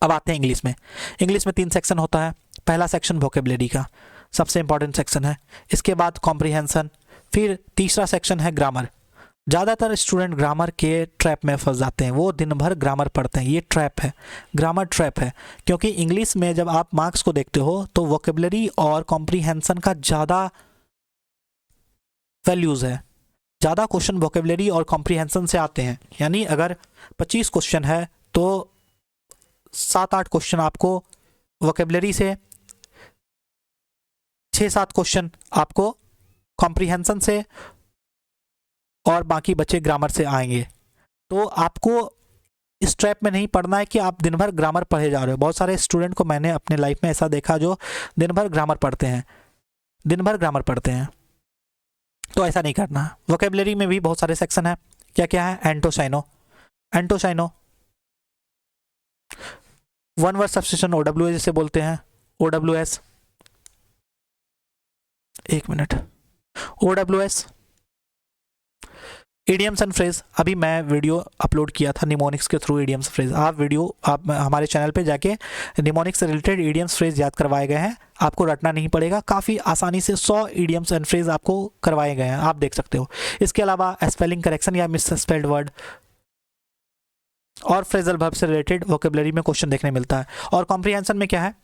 अब आते हैं इंग्लिश में। इंग्लिश में 3 सेक्शन होता है। पहला सेक्शन वोकेबलरी का सबसे इंपॉर्टेंट सेक्शन है, इसके बाद कॉम्प्रिहेंशन, फिर तीसरा सेक्शन है ग्रामर। ज़्यादातर स्टूडेंट ग्रामर के ट्रैप में फंस जाते हैं, वो दिन भर ग्रामर पढ़ते हैं। ये ट्रैप है, ग्रामर ट्रैप है, क्योंकि इंग्लिश में जब आप मार्क्स को देखते हो तो वोकेबलरी और कॉम्प्रिहेंशन का ज़्यादा वैल्यूज़ है, ज़्यादा क्वेश्चन वोकेबलरी और कॉम्प्रिहेंशन से आते हैं। यानी अगर 25 क्वेश्चन है तो 7-8 क्वेश्चन आपको वोकेबलरी से, 6-7 क्वेश्चन आपको कॉम्प्रिहेंशन से, और बाकी बच्चे ग्रामर से आएंगे। तो आपको इस ट्रैप में नहीं पढ़ना है कि आप दिन भर ग्रामर पढ़े जा रहे हो। बहुत सारे स्टूडेंट को मैंने अपने लाइफ में ऐसा देखा जो दिन भर ग्रामर पढ़ते हैं, दिन भर ग्रामर पढ़ते हैं। तो ऐसा नहीं करना। वोकेबलरी में भी बहुत सारे सेक्शन है। क्या क्या है? एंटोसाइनो, एंटोसाइनो, वन वर्ड सब्स्टिट्यूशन, OWS जिसे बोलते हैं, OWS, एक minute, OWS, idioms and phrase. अभी मैं वीडियो अपलोड किया था निमोनिक्स के थ्रू इडियम्स फ्रेज। आप हमारे चैनल पे जाके निमोनिक्स से रिलेटेड इडियम्स फ्रेज याद करवाए गए हैं, आपको रटना नहीं पड़ेगा, काफ़ी आसानी से 100 इडियम्स एंड फ्रेज आपको करवाए गए हैं, आप देख सकते हो। इसके अलावा स्पेलिंग करेक्शन या मिस स्पेल्ड वर्ड और फ्रेजल वर्ब से रिलेटेड वोकेबलरी में क्वेश्चन देखने मिलता है। और कॉम्प्रिहेंशन में क्या है,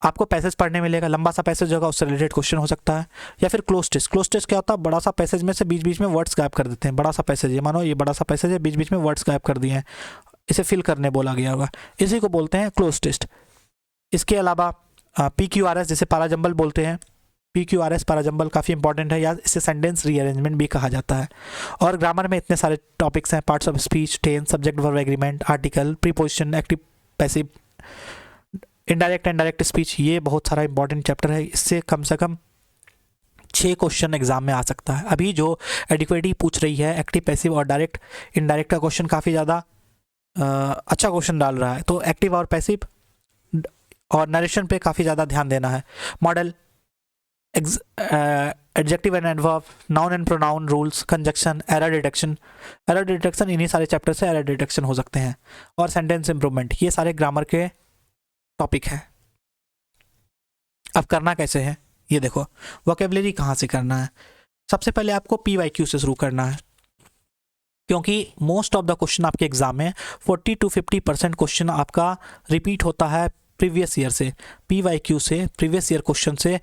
आपको पैसेज पढ़ने मिलेगा, लंबा सा पैसेज होगा, उससे रिलेटेड क्वेश्चन हो सकता है। या फिर क्लोज टेस्ट। क्लोज टेस्ट क्या होता है? बड़ा सा पैसेज में से बीच बीच में वर्ड्स गायब कर देते हैं। बड़ा सा पैसेज है, मानो ये बड़ा सा पैसेज है, बीच बीच में वर्ड्स गायब कर दिए हैं, इसे फिल करने बोला गया होगा, इसी को बोलते हैं क्लोज टेस्ट। इसके अलावा PQRS जिसे पैराजंबल बोलते हैं, PQRS पैराजंबल काफ़ी इंपॉर्टेंट है, या इसे सेंटेंस रीअरेंजमेंट भी कहा जाता है। और ग्रामर में इतने सारे टॉपिक्स हैं, parts of speech, tense, subject verb agreement, article, preposition, active passive, indirect and direct speech. ये बहुत सारा इंपॉर्टेंट चैप्टर है, इससे कम से कम 6 क्वेश्चन एग्जाम में आ सकता है। अभी जो एडिक्वेटी पूछ रही है, एक्टिव पैसिव और डायरेक्ट इनडायरेक्ट का क्वेश्चन काफ़ी ज़्यादा अच्छा क्वेश्चन डाल रहा है, तो एक्टिव और पैसिव और नरेशन पे काफ़ी ज़्यादा ध्यान देना है। Model, adjective and adverb, noun and pronoun, rules, conjunction, error detection. Error detection इन्हीं सारे चैप्टर से एरर डिटेक्शन हो सकते हैं। और सेंटेंस इंप्रूवमेंट, ये सारे ग्रामर के टॉपिक है। अब करना कैसे है ये देखो। वोकेबलरी कहाँ से करना है? सबसे पहले आपको PYQ से शुरू करना है, क्योंकि मोस्ट ऑफ द क्वेश्चन आपके एग्जाम में 40 to 50% क्वेश्चन आपका रिपीट होता है प्रीवियस ईयर से। PYQ से, प्रीवियस ईयर क्वेश्चन से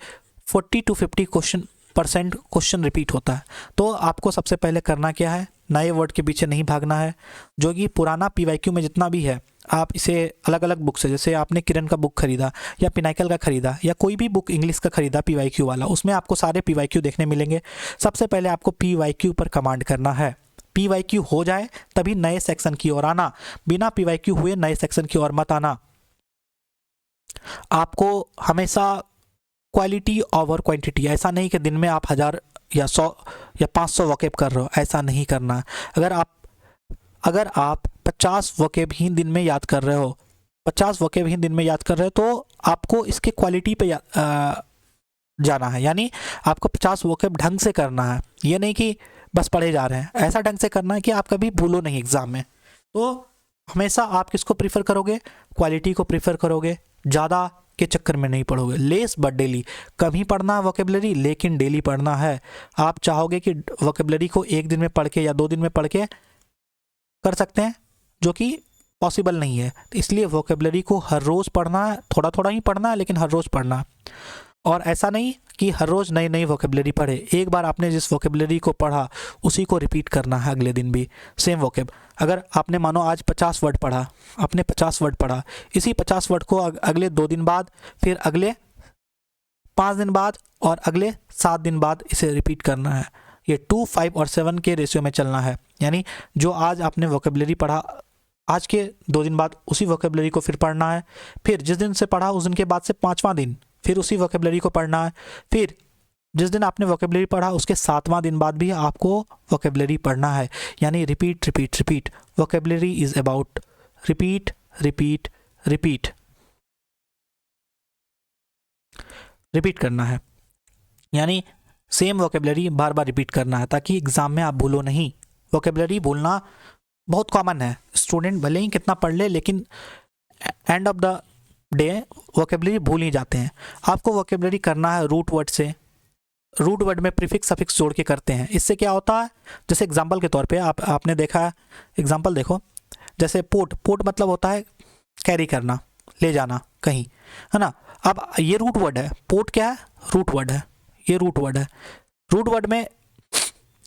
40 to 50% क्वेश्चन रिपीट होता है। तो आपको सबसे पहले करना क्या है, नए वर्ड के पीछे नहीं भागना है। जो कि पुराना PYQ में जितना भी है, आप इसे अलग अलग बुक से, जैसे आपने किरण का बुक खरीदा या पिनाइकल का खरीदा या कोई भी बुक इंग्लिश का खरीदा PYQ वाला, उसमें आपको सारे PYQ देखने मिलेंगे। सबसे पहले आपको PYQ पर कमांड करना है। PYQ हो जाए तभी नए सेक्शन की ओर आना, बिना PYQ हुए नए सेक्शन की ओर मत आना। आपको हमेशा क्वालिटी ओवर क्वांटिटी, ऐसा नहीं कि दिन में आप 1000 या 100 या 500 वोकेब कर रहे हो, ऐसा नहीं करना। अगर आप 50 वोकेब ही दिन में याद कर रहे हो, 50 वोकेब ही दिन में याद कर रहे हो, तो आपको इसके क्वालिटी पे जाना है। यानी आपको 50 वोकेब ढंग से करना है, ये नहीं कि बस पढ़े जा रहे हैं। ऐसा ढंग से करना है कि आप कभी भूलो नहीं एग्जाम में। तो हमेशा आप किसको प्रीफर करोगे? क्वालिटी को प्रीफर करोगे, ज़्यादा के चक्कर में नहीं पढ़ोगे। लेस बट डेली, कम ही पढ़ना है वोकेबलरी, लेकिन डेली पढ़ना है। आप चाहोगे कि वोकेबलरी को एक दिन में पढ़ के या 2 दिन में पढ़ के कर सकते हैं, जो कि पॉसिबल नहीं है। इसलिए वोकेबलरी को हर रोज़ पढ़ना है, थोड़ा थोड़ा ही पढ़ना है, लेकिन हर रोज़ पढ़ना। और ऐसा नहीं कि हर रोज़ नई नई वोकेबलरी पढ़े। एक बार आपने जिस वोकेबलरी को पढ़ा उसी को रिपीट करना है अगले दिन भी, सेम वोकेब। अगर आपने मानो आज 50 वर्ड पढ़ा, आपने 50 वर्ड पढ़ा, इसी 50 वर्ड को अगले 2 दिन बाद, फिर अगले 5 दिन बाद और अगले 7 दिन बाद इसे रिपीट करना है। ये 2, 5 और 7 के रेशियो में चलना है। यानी जो आज आपने वोकेबलरी पढ़ा, आज के 2 दिन बाद उसी वोकेबलरी को फिर पढ़ना है। फिर जिस दिन से पढ़ा उस दिन के बाद से 5वां दिन फिर उसी वोकेबलरी को पढ़ना है। फिर जिस दिन आपने वोकेबलरी पढ़ा उसके 7वां दिन बाद भी आपको वोकेबलरी पढ़ना है। यानी repeat repeat repeat. Vocabulary is about repeat repeat repeat. Repeat करना है, यानी सेम वोकेबलरी बार बार रिपीट करना है, ताकि एग्जाम में आप भूलो नहीं। वोकेबलरी भूलना बहुत कॉमन है, स्टूडेंट भले ही कितना पढ़ ले लेकिन end of the day vocabulary भूल ही जाते हैं। आपको वोकेबलरी करना है रूट वर्ड से, रूट वर्ड में प्रीफिक्स सफिक्स जोड़ के करते हैं। इससे क्या होता है, जैसे एग्जांपल के तौर पे आपने देखा है, एग्जांपल देखो, जैसे पोर्ट, पोर्ट मतलब होता है कैरी करना, ले जाना कहीं, है ना। अब ये रूट वर्ड है, पोर्ट क्या है, रूट वर्ड है, ये रूट वर्ड है। रूट वर्ड में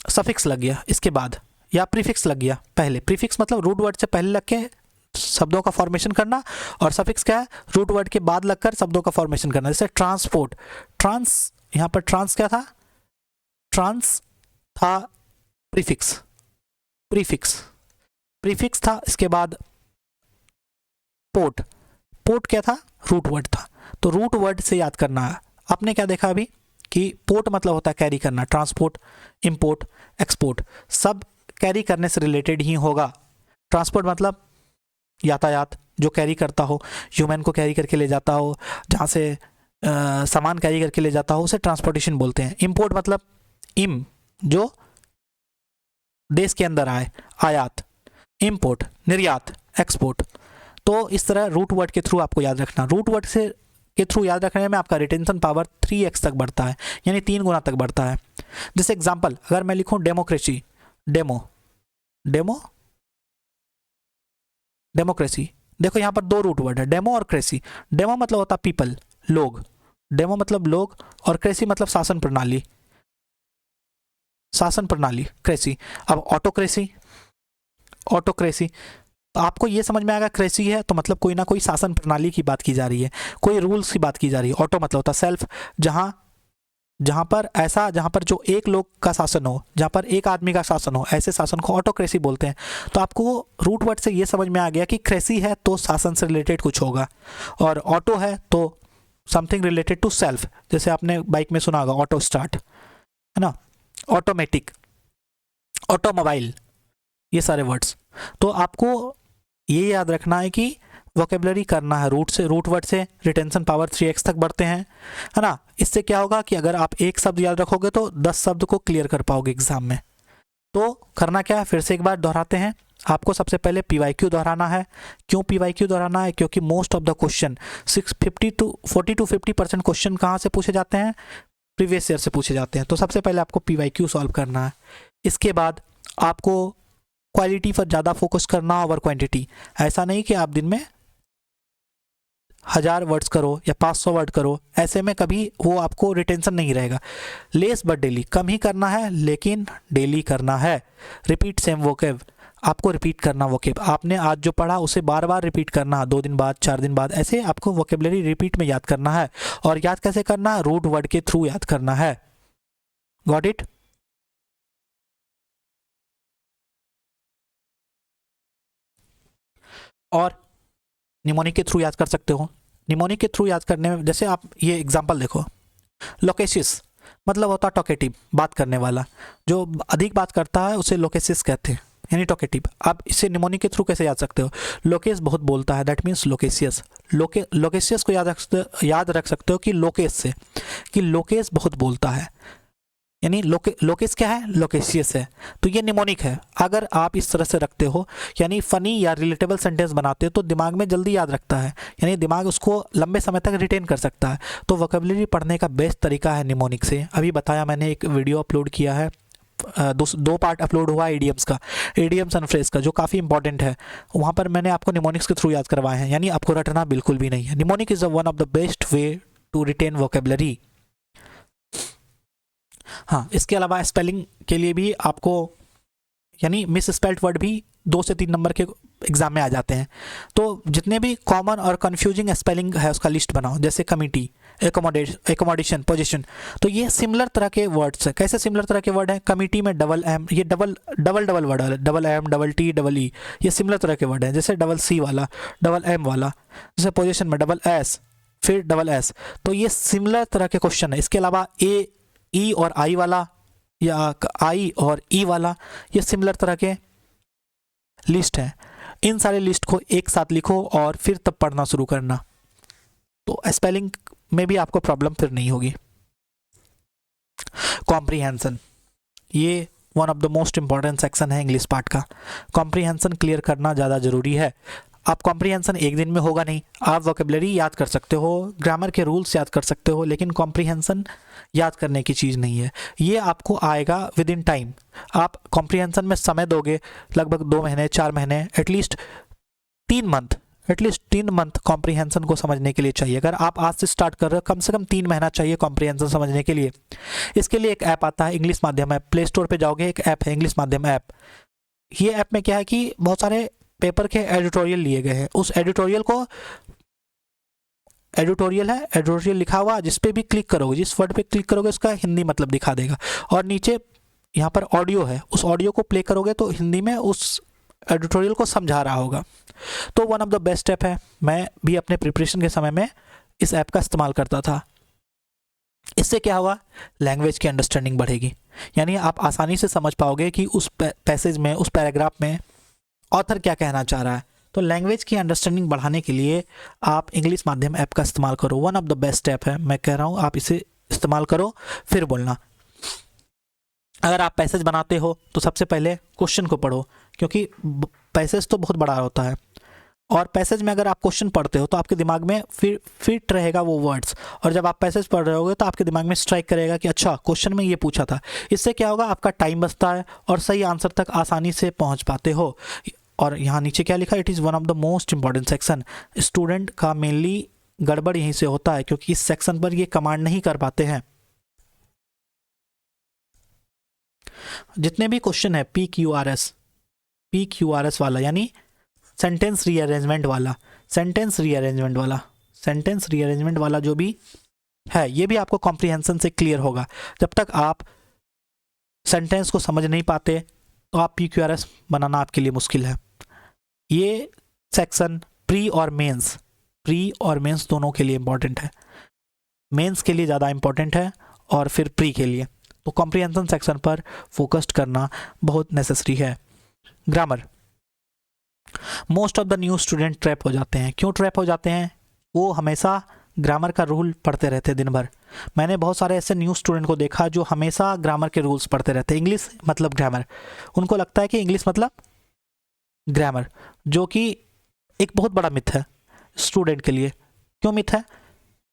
सफिक्स लग गया इसके बाद, या प्रीफिक्स लग गया पहले। प्रीफिक्स मतलब रूट वर्ड से पहले लग के शब्दों का फॉर्मेशन करना, और सफिक्स क्या है, रूट वर्ड के बाद लगकर शब्दों का फॉर्मेशन करना। जैसे ट्रांसपोर्ट, ट्रांस, यहाँ पर ट्रांस क्या था, ट्रांस था प्रीफिक्स, प्रीफिक्स, प्रीफिक्स था। इसके बाद पोर्ट, पोर्ट क्या था, रूट वर्ड था। तो रूट वर्ड से याद करना है। आपने क्या देखा अभी कि पोर्ट मतलब होता है कैरी करना, ट्रांसपोर्ट, इंपोर्ट, एक्सपोर्ट सब कैरी करने से रिलेटेड ही होगा। ट्रांसपोर्ट मतलब यातायात, जो कैरी करता हो, ह्यूमन को कैरी करके ले जाता हो, जहाँ से सामान कैरी करके ले जाता हो, उसे ट्रांसपोर्टेशन बोलते हैं। इंपोर्ट मतलब इम, जो देश के अंदर आए, आयात, इंपोर्ट निर्यात, एक्सपोर्ट। तो इस तरह रूट वर्ड के थ्रू आपको याद रखना। रूट वर्ड से के थ्रू याद रखने में आपका रिटेंशन पावर 3x तक बढ़ता है, यानी 3 गुना तक बढ़ता है। जैसे एग्जांपल अगर मैं लिखूं डेमोक्रेसी, डेमो, डेमो, डेमोक्रेसी, देखो यहाँ पर 2 रूट वर्ड है, डेमो और क्रेसी। डेमो मतलब होता पीपल, लोग, डेमो मतलब लोग, और क्रेसी मतलब शासन प्रणाली, शासन प्रणाली, क्रेसी। अब ऑटोक्रेसी, ऑटोक्रेसी, तो आपको ये समझ में आएगा क्रेसी है तो मतलब कोई ना कोई शासन प्रणाली की बात की जा रही है, कोई रूल्स की बात की जा रही है। ऑटो मतलब होता सेल्फ, जहाँ पर ऐसा, जहाँ पर जो एक लोग का शासन हो, जहाँ पर एक आदमी का शासन हो, ऐसे शासन को ऑटोक्रेसी बोलते हैं। तो आपको रूट वर्ड से ये समझ में आ गया कि क्रेसी है तो शासन से रिलेटेड कुछ होगा, और ऑटो है तो समथिंग रिलेटेड टू सेल्फ। जैसे आपने बाइक में सुना होगा ऑटो स्टार्ट, है ना, ऑटोमेटिक, ऑटोमोबाइल, ये सारे वर्ड्स। तो आपको ये याद रखना है कि वोकेबलरी करना है रूट से, रूट वर्ड से रिटेंशन पावर 3x तक बढ़ते हैं, है ना। इससे क्या होगा कि अगर आप एक शब्द याद रखोगे तो 10 शब्द को क्लियर कर पाओगे एग्जाम में। तो करना क्या है, फिर से एक बार दोहराते हैं। आपको सबसे पहले PYQ दोहराना है। क्यों PYQ दोहराना है, क्योंकि most of the question 40 to 50% question कहाँ से पूछे जाते हैं, प्रीवियस ईयर से पूछे जाते हैं। तो सबसे पहले आपको PYQ सॉल्व करना है। इसके बाद आपको क्वालिटी पर ज़्यादा फोकस करना ओवर क्वांटिटी। ऐसा नहीं कि आप दिन में 1000 वर्ड्स करो या 500 वर्ड करो, ऐसे में कभी वो आपको रिटेंशन नहीं रहेगा। लेस बट डेली, कम ही करना है लेकिन डेली करना है। रिपीट सेम वोकेब, आपको रिपीट करना वोकेब। आपने आज जो पढ़ा उसे बार बार रिपीट करना, 2 दिन बाद, 4 दिन बाद, ऐसे आपको वोकेबलरी रिपीट में याद करना है। और याद कैसे करना है, रूट वर्ड के थ्रू याद करना है। Got it? और निमोनिक के थ्रू याद कर सकते हो। निमोनिक के थ्रू याद करने में, जैसे आप ये एग्जांपल देखो, लोकेसियस मतलब होता टॉकेटिव, बात करने वाला, जो अधिक बात करता है उसे लोकेसियस कहते हैं, यानी टॉकेटिव। आप इसे निमोनिक के थ्रू कैसे याद सकते हो, लोकेस बहुत बोलता है, दैट मीन्स लोकेसियस। लोकेसियस को याद रख सकते हो कि लोकेस से, कि लोकेस बहुत बोलता है, यानी लोकेस क्या है, लोकेसियस है, तो ये निमोनिक है। अगर आप इस तरह से रखते हो, यानी फनी या रिलेटेबल सेंटेंस बनाते हो, तो दिमाग में जल्दी याद रखता है, यानी दिमाग उसको लंबे समय तक रिटेन कर सकता है। तो वोकैबुलरी पढ़ने का बेस्ट तरीका है निमोनिक से। अभी बताया मैंने, एक वीडियो अपलोड किया है, 2 पार्ट अपलोड हुआ एडियम्स का, एडियम्स एंड फ्रेज का, जो काफ़ी इंपॉर्टेंट है। वहाँ पर मैंने आपको निमोनिक्स के थ्रू याद करवाए हैं, यानी आपको रटना बिल्कुल भी नहीं है। Mnemonic is one of the best way to retain vocabulary. हाँ, इसके अलावा स्पेलिंग के लिए भी आपको, यानी मिस स्पेल्ड वर्ड भी 2 से 3 नंबर के एग्जाम में आ जाते हैं। तो जितने भी कॉमन और कंफ्यूजिंग स्पेलिंग है उसका लिस्ट बनाओ, जैसे कमिटी, एकोमोडेशन, पोजीशन। तो ये सिमिलर तरह के वर्ड्स हैं। कैसे सिमिलर तरह के वर्ड हैं, कमिटी में डबल एम, ये डबल वर्ड है, double M, double T, double E, ये सिमिलर तरह के वर्ड हैं। जैसे डबल सी वाला, डबल एम वाला, जैसे पोजीशन में डबल एस, फिर डबल एस। तो ये सिमिलर तरह के क्वेश्चन है। इसके अलावा ए, ई और आई वाला, या आई और ई वाला, ये सिमिलर तरह के लिस्ट है। इन सारे लिस्ट को एक साथ लिखो और फिर तब पढ़ना शुरू करना, तो स्पेलिंग में भी आपको प्रॉब्लम फिर नहीं होगी। कॉम्प्रीहेंशन, ये one of the most important section है इंग्लिश पार्ट का। कॉम्प्रीहेंशन क्लियर करना ज़्यादा ज़रूरी है। आप कॉम्प्रीहेंशन एक दिन में होगा नहीं, आप वोकेबलरी याद कर सकते हो, ग्रामर के रूल्स याद कर सकते हो, लेकिन कॉम्प्रीहेंशन याद करने की चीज़ नहीं है, ये आपको आएगा विद इन टाइम। आप कॉम्प्रीहेंशन में समय दोगे लगभग 2 महीने 4 महीने, एटलीस्ट 3 मंथ कॉम्प्रीहेंशन को समझने के लिए चाहिए। अगर आप आज से स्टार्ट कर रहे हो, कम से कम 3 महीना चाहिए कॉम्प्रीहेंशन समझने के लिए। इसके लिए एक ऐप आता है इंग्लिश माध्यम ऐप, प्ले स्टोर पे जाओगे, एक ऐप है इंग्लिश माध्यम ऐप। ये ऐप में क्या है कि बहुत सारे पेपर के एडिटोरियल लिए गए हैं। उस एडिटोरियल को, एडिटोरियल लिखा हुआ, जिस पे भी क्लिक करोगे, जिस वर्ड पे क्लिक करोगे उसका हिंदी मतलब दिखा देगा, और नीचे यहाँ पर ऑडियो है, उस ऑडियो को प्ले करोगे तो हिंदी में उस एडिटोरियल को समझा रहा होगा। तो one of the best app है। मैं भी अपने प्रिपरेशन के समय में इस ऐप का इस्तेमाल करता था। इससे क्या होगा, लैंग्वेज की अंडरस्टैंडिंग बढ़ेगी, यानी आप आसानी से समझ पाओगे कि उस पैसेज में, उस पैराग्राफ में ऑथर क्या कहना चाह रहा है। तो लैंग्वेज की अंडरस्टैंडिंग बढ़ाने के लिए आप इंग्लिश माध्यम ऐप का इस्तेमाल करो। One of the best app है, मैं कह रहा हूँ आप इसे इस्तेमाल करो, फिर बोलना। अगर आप पैसेज बनाते हो तो सबसे पहले क्वेश्चन को पढ़ो, क्योंकि पैसेज तो बहुत बड़ा होता है, और पैसेज में अगर आप क्वेश्चन पढ़ते हो तो आपके दिमाग में फिर फिट रहेगा वो वर्ड्स, और जब आप पैसेज पढ़ रहे होगे तो आपके दिमाग में स्ट्राइक करेगा कि अच्छा क्वेश्चन में ये पूछा था। इससे क्या होगा, आपका टाइम बचता है और सही आंसर तक आसानी से पहुंच पाते हो। और यहाँ नीचे क्या लिखा है, it is one of the most important section. Student का मेनली गड़बड़ यहीं से होता है, क्योंकि इस सेक्शन पर ये कमांड नहीं कर पाते हैं। जितने भी क्वेश्चन है PQRS वाला, यानी सेंटेंस रीअरेंजमेंट वाला जो भी है, ये भी आपको कॉम्प्रीहेंशन से क्लियर होगा। जब तक आप सेंटेंस को समझ नहीं पाते तो आप PQRS बनाना आपके लिए मुश्किल है। ये सेक्शन प्री और मेंस दोनों के लिए इम्पॉर्टेंट है। मेंस के लिए ज़्यादा इम्पॉर्टेंट है और फिर प्री के लिए। तो कॉम्प्रीहेंशन सेक्शन पर फोकस्ड करना बहुत नेसेसरी है। Grammar, most of the new student trap हो जाते हैं। क्यों ट्रैप हो जाते हैं? वो हमेशा ग्रामर का रूल पढ़ते रहते हैं दिन भर। मैंने बहुत सारे ऐसे न्यू स्टूडेंट को देखा जो हमेशा ग्रामर के रूल्स पढ़ते रहते हैं। इंग्लिश मतलब ग्रामर, उनको लगता है कि इंग्लिश मतलब ग्रामर, जो कि एक बहुत बड़ा मिथ है स्टूडेंट के लिए। क्यों मिथ है?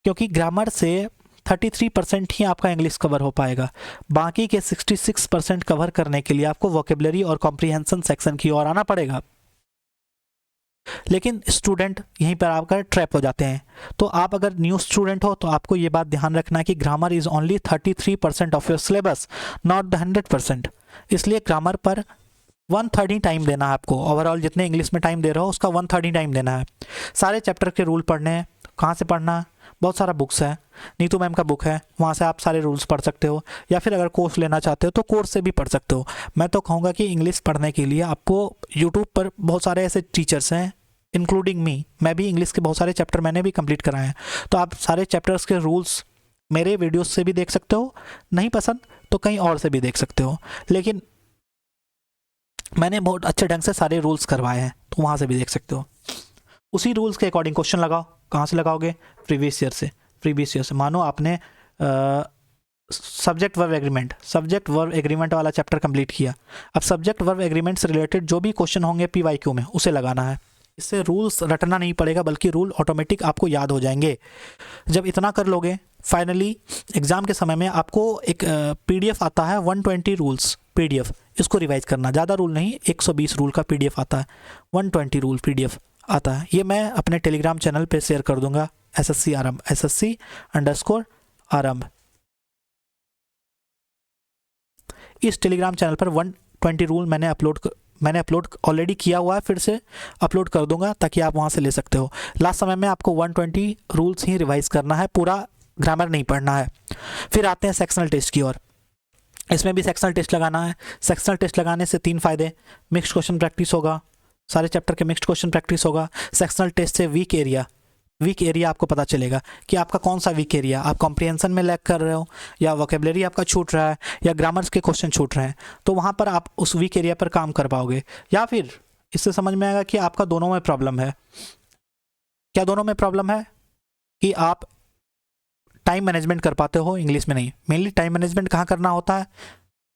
क्योंकि ग्रामर से 33% ही आपका इंग्लिश कवर हो पाएगा। बाकी के 66% कवर करने के लिए आपको वोकेबलरी और कॉम्प्रीहेंशन सेक्शन की ओर आना पड़ेगा। लेकिन स्टूडेंट यहीं पर आकर ट्रैप हो जाते हैं। तो आप अगर न्यू स्टूडेंट हो तो आपको ये बात ध्यान रखना है कि grammar is only 33% of your syllabus, not the 100%। इसलिए ग्रामर पर 1/3 ही टाइम देना है आपको। ओवरऑल जितने इंग्लिश में टाइम दे रहे हो उसका 1/3 ही टाइम देना है। सारे चैप्टर के रूल पढ़ने हैं। कहाँ से पढ़ना? बहुत सारा बुक्स है, नीतू मैम का बुक है, वहाँ से आप सारे रूल्स पढ़ सकते हो, या फिर अगर कोर्स लेना चाहते हो तो कोर्स से भी पढ़ सकते हो। मैं तो कहूँगा कि इंग्लिश पढ़ने के लिए आपको यूट्यूब पर बहुत सारे ऐसे टीचर्स हैं, इंक्लूडिंग मी। मैं भी इंग्लिश के बहुत सारे चैप्टर मैंने भी कंप्लीट कराए हैं। तो आप सारे चैप्टर्स के रूल्स मेरे वीडियोस से भी देख सकते हो, नहीं पसंद तो कहीं और से भी देख सकते हो, लेकिन मैंने बहुत अच्छे ढंग से सारे रूल्स करवाए हैं, तो वहाँ से भी देख सकते हो। उसी रूल्स के अकॉर्डिंग क्वेश्चन लगाओ। कहाँ से लगाओगे? प्रीवियस ईयर से। मानो आपने सब्जेक्ट वर्ब एग्रीमेंट वाला चैप्टर कंप्लीट किया। अब सब्जेक्ट वर्ब एग्रीमेंट से रिलेटेड जो भी क्वेश्चन होंगे PYQ में, उसे लगाना है। इससे रूल्स रटना नहीं पड़ेगा, बल्कि रूल ऑटोमेटिक आपको याद हो जाएंगे। जब इतना कर लोगे, फाइनली एग्ज़ाम के समय में आपको एक PDF आता है 120 रूल्स PDF। इसको रिवाइज करना, ज़्यादा रूल नहीं, 120 रूल का PDF आता है, 120 रूल PDF आता है। ये मैं अपने टेलीग्राम चैनल पे शेयर कर दूंगा, SSC_आरंभ। इस टेलीग्राम चैनल पर 120 रूल मैंने अपलोड ऑलरेडी किया हुआ है, फिर से अपलोड कर दूंगा ताकि आप वहाँ से ले सकते हो। लास्ट समय में आपको 120 रूल्स ही रिवाइज करना है, पूरा ग्रामर नहीं पढ़ना है। फिर आते हैं सेक्शनल टेस्ट की ओर। इसमें भी सेक्शनल टेस्ट लगाना है। सेक्शनल टेस्ट लगाने से 3 फ़ायदे: मिक्स्ड क्वेश्चन प्रैक्टिस होगा, सारे चैप्टर के मिक्स्ड क्वेश्चन प्रैक्टिस होगा। सेक्शनल टेस्ट से वीक एरिया आपको पता चलेगा कि आपका कौन सा वीक एरिया, आप कॉम्प्रिहेंशन में लैग कर रहे हो, या वोकेबलरी आपका छूट रहा है, या ग्रामर्स के क्वेश्चन छूट रहे हैं। तो वहाँ पर आप उस वीक एरिया पर काम कर पाओगे। या फिर इससे समझ में आएगा कि आपका दोनों में प्रॉब्लम है। क्या दोनों में प्रॉब्लम है? कि आप टाइम मैनेजमेंट कर पाते हो, इंग्लिश में नहीं। मेनली टाइम मैनेजमेंट कहाँ करना होता है?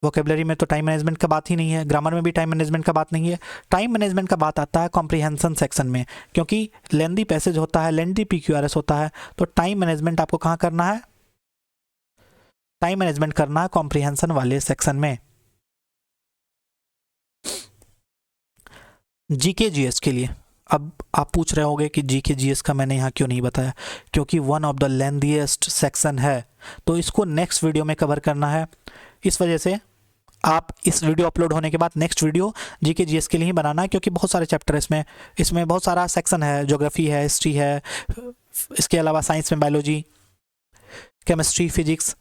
वोकेबलरी में तो टाइम मैनेजमेंट का बात ही नहीं है, ग्रामर में भी टाइम मैनेजमेंट का बात नहीं है। टाइम मैनेजमेंट का बात आता है कॉम्प्रिहेंशन सेक्शन में, क्योंकि लेंदी पैसेज होता है, लेंदी PQRS होता है, तो टाइम मैनेजमेंट आपको कहाँ करना है, टाइम मैनेजमेंट करना है कॉम्प्रिहेंशन वाले सेक्शन में। GK GS के लिए अब आप पूछ रहे होंगे कि GK GS का मैंने यहाँ क्यों नहीं बताया, क्योंकि one of the lengthiest section है, तो इसको नेक्स्ट वीडियो में कवर करना है। इस वजह से आप इस वीडियो अपलोड होने के बाद नेक्स्ट वीडियो GK GS के लिए ही बनाना है, क्योंकि बहुत सारे चैप्टर इसमें बहुत सारा सेक्शन है, ज्योग्राफी है, हिस्ट्री है, इसके अलावा साइंस में बायोलॉजी, केमिस्ट्री, फिजिक्स।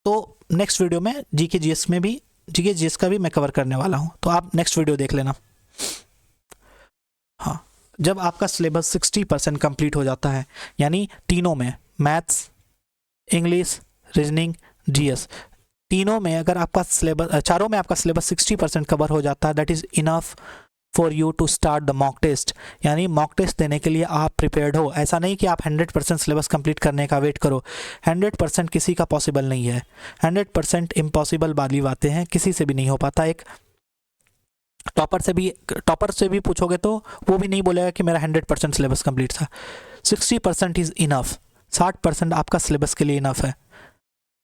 तो नेक्स्ट वीडियो में GK GS का भी मैं कवर करने वाला हूँ, तो आप नेक्स्ट वीडियो देख लेना। हाँ, जब आपका सिलेबस 60% कंप्लीट हो जाता है, यानी तीनों में मैथ्स, इंग्लिश, रीजनिंग, GS, तीनों में अगर आपका सिलेबस, चारों में आपका सिलेबस 60% कवर हो जाता है, that is enough for you to start the mock test. यानी मॉक टेस्ट देने के लिए आप प्रिपेयर्ड हो। ऐसा नहीं कि आप 100% सिलेबस कंप्लीट करने का वेट करो, 100% किसी का पॉसिबल नहीं है, 100% इम्पॉसिबल वाली बातें हैं, किसी से भी नहीं हो पाता। एक टॉपर से भी पूछोगे तो वो भी नहीं बोलेगा कि मेरा 100% सिलेबस कंप्लीट था। 60% इज़ इनफ, 60% आपका सिलेबस के लिए इनफ है।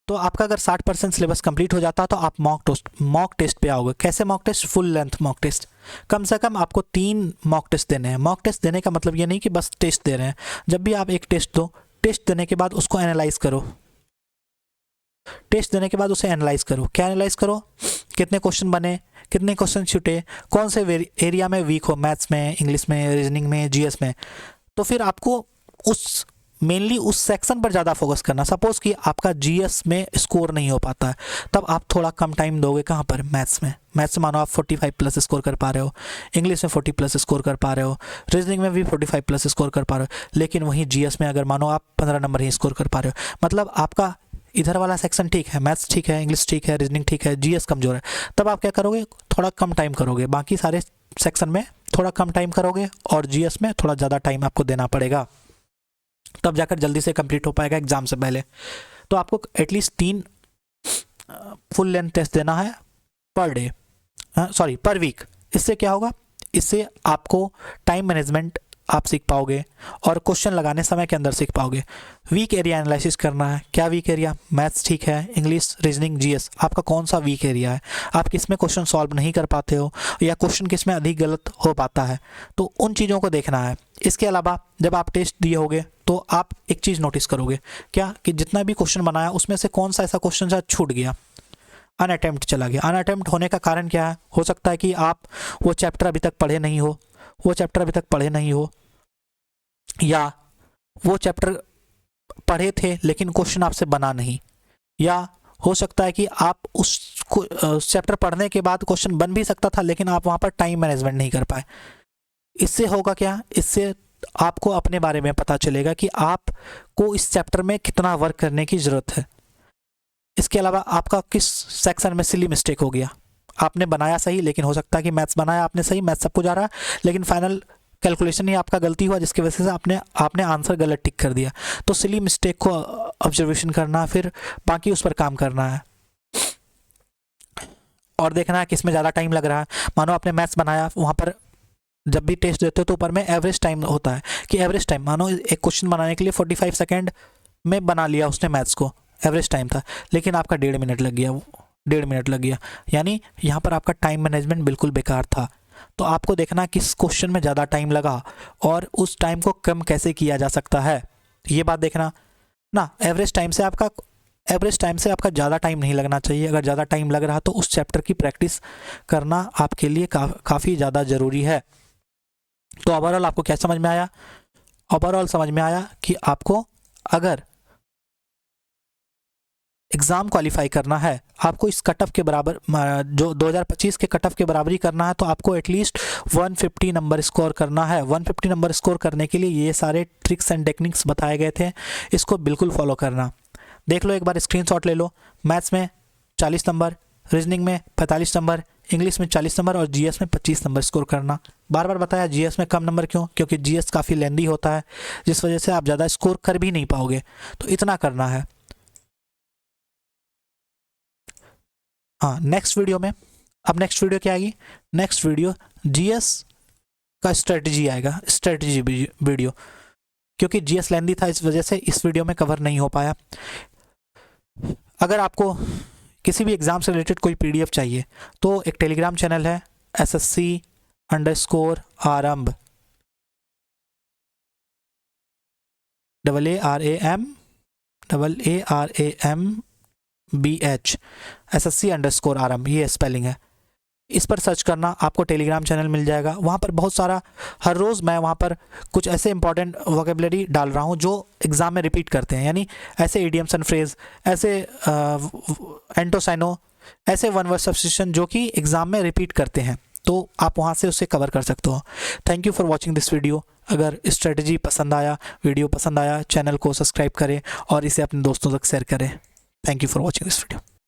तो आपका अगर 60% सिलेबस कंप्लीट हो जाता है तो आप मॉक टेस्ट पे आओगे। कैसे mock test? Full length mock test. कम से कम आपको 3 मॉक टेस्ट देने हैं। मॉक टेस्ट देने का मतलब ये नहीं कि बस टेस्ट दे रहे हैं। जब भी आप एक टेस्ट दो, टेस्ट देने के बाद उसको एनालाइज करो, टेस्ट देने के बाद उसे एनालाइज करो। क्या एनालाइज करो? कितने क्वेश्चन बने, कितने क्वेश्चन छूटे, कौन से एरिया में वीक हो, मैथ्स में, इंग्लिश में, रीजनिंग में, GS में। तो फिर आपको मेनली उस सेक्शन पर ज़्यादा फोकस करना। सपोज़ कि आपका GS में स्कोर नहीं हो पाता है, तब आप थोड़ा कम टाइम दोगे कहाँ पर? मैथ्स में। मैथ्स से मानो आप 45+ स्कोर कर पा रहे हो, इंग्लिश में 40+ स्कोर कर पा रहे हो, रीजनिंग में भी 45+ स्कोर कर पा रहे हो, लेकिन वहीं GS में अगर मानो आप 15 नंबर ही स्कोर कर पा रहे हो, मतलब आपका इधर वाला सेक्शन ठीक है, मैथ्स ठीक है, इंग्लिश ठीक है, रीजनिंग ठीक है, GS कमज़ोर है, तब आप क्या करोगे? थोड़ा कम टाइम करोगे। बाकी सारे सेक्शन में थोड़ा कम टाइम करोगे और GS में थोड़ा ज़्यादा टाइम आपको देना पड़ेगा, तब जाकर जल्दी से कंप्लीट हो पाएगा एग्जाम से पहले। तो आपको एटलीस्ट 3 फुल लेंथ टेस्ट देना है पर वीक। इससे क्या होगा? इससे आपको टाइम मैनेजमेंट आप सीख पाओगे और क्वेश्चन लगाने समय के अंदर सीख पाओगे। वीक एरिया एनालिसिस करना है। क्या वीक एरिया? मैथ्स ठीक है, इंग्लिश, रीजनिंग, GS, आपका कौन सा वीक एरिया है? आप किस में क्वेश्चन सॉल्व नहीं कर पाते हो, या क्वेश्चन किस में अधिक गलत हो पाता है, तो उन चीज़ों को देखना है। इसके अलावा जब आप टेस्ट दिए होगे तो आप एक चीज़ नोटिस करोगे, क्या कि जितना भी क्वेश्चन बनाया उसमें से कौन सा ऐसा क्वेश्चन शायद छूट गया, अनअटेम्प्ट चला गया। अनअटेम्प्ट होने का कारण क्या है? हो सकता है कि आप वो चैप्टर अभी तक पढ़े नहीं हो, या वो चैप्टर पढ़े थे लेकिन क्वेश्चन आपसे बना नहीं, या हो सकता है कि आप उस चैप्टर पढ़ने के बाद क्वेश्चन बन भी सकता था लेकिन आप वहाँ पर टाइम मैनेजमेंट नहीं कर पाए। इससे होगा क्या? इससे आपको अपने बारे में पता चलेगा कि आपको इस चैप्टर में कितना वर्क करने की ज़रूरत है। इसके अलावा आपका किस सेक्शन में सिली मिस्टेक हो गया, आपने बनाया सही लेकिन हो सकता है कि मैथ्स बनाया आपने सही, मैथ्स सबको जा रहा है, लेकिन फाइनल कैलकुलेशन ही आपका गलती हुआ जिसकी वजह से आपने आंसर गलत टिक कर दिया। तो सिली मिस्टेक को ऑब्जर्वेशन करना, फिर बाकी उस पर काम करना है और देखना है किस में ज़्यादा टाइम लग रहा है। मानो आपने मैथ्स बनाया, वहाँ पर जब भी टेस्ट देते हो तो ऊपर में एवरेज टाइम होता है कि एवरेज टाइम, मानो एक क्वेश्चन बनाने के लिए 45 सेकेंड में बना लिया उसने मैथ्स को, एवरेज टाइम था, लेकिन आपका 1.5 मिनट लग गया, यानी यहाँ पर आपका टाइम मैनेजमेंट बिल्कुल बेकार था। तो आपको देखना किस क्वेश्चन में ज़्यादा टाइम लगा और उस टाइम को कम कैसे किया जा सकता है, ये बात देखना ना। एवरेज टाइम से आपका ज़्यादा टाइम नहीं लगना चाहिए। अगर ज़्यादा टाइम लग रहा तो उस चैप्टर की प्रैक्टिस करना आपके लिए काफ़ी ज़्यादा ज़रूरी है। तो ओवरऑल आपको क्या समझ में आया? ओवरऑल समझ में आया कि आपको अगर एग्ज़ाम क्वालिफाई करना है, आपको इस कट ऑफ के बराबर, जो 2025 के कट ऑफ के बराबरी करना है, तो आपको एटलीस्ट 150 नंबर स्कोर करना है। 150 नंबर स्कोर करने के लिए ये सारे ट्रिक्स एंड टेक्निक्स बताए गए थे, इसको बिल्कुल फॉलो करना। देख लो, एक बार स्क्रीनशॉट ले लो। मैथ्स में 40 नंबर, रीजनिंग में 45 नंबर, इंग्लिश में 40 नंबर और GS में 25 नंबर स्कोर करना। बार बार बताया GS में कम नंबर क्यों? क्योंकि GS काफ़ी लेंदी होता है, जिस वजह से आप ज़्यादा स्कोर कर भी नहीं पाओगे, तो इतना करना है। हाँ नेक्स्ट वीडियो में, अब नेक्स्ट वीडियो क्या आएगी, नेक्स्ट वीडियो जीएस का स्ट्रेटजी आएगा, स्ट्रेटजी वीडियो, क्योंकि जीएस लेंदी था इस वजह से इस वीडियो में कवर नहीं हो पाया। अगर आपको किसी भी एग्ज़ाम से रिलेटेड कोई पीडीएफ चाहिए तो एक टेलीग्राम चैनल है SSC_आरंभ AARAMBH SSC_आरंभ, ये स्पेलिंग है। इस पर सर्च करना, आपको टेलीग्राम चैनल मिल जाएगा। वहाँ पर बहुत सारा, हर रोज़ मैं वहाँ पर कुछ ऐसे इंपॉर्टेंट वोकेबलरी डाल रहा हूँ जो एग्ज़ाम में रिपीट करते हैं, यानी ऐसे इडियम्स एंड फ्रेज, ऐसे एंटोसाइनो, ऐसे वन वर्ड सब्स्टिट्यूशन जो कि एग्ज़ाम में रिपीट करते हैं, तो आप वहाँ से उसे कवर कर सकते हो। Thank you for watching this video. अगर स्ट्रेटजी पसंद आया, वीडियो पसंद आया, चैनल को सब्सक्राइब करें और इसे अपने दोस्तों तक शेयर करें। Thank you for watching this video.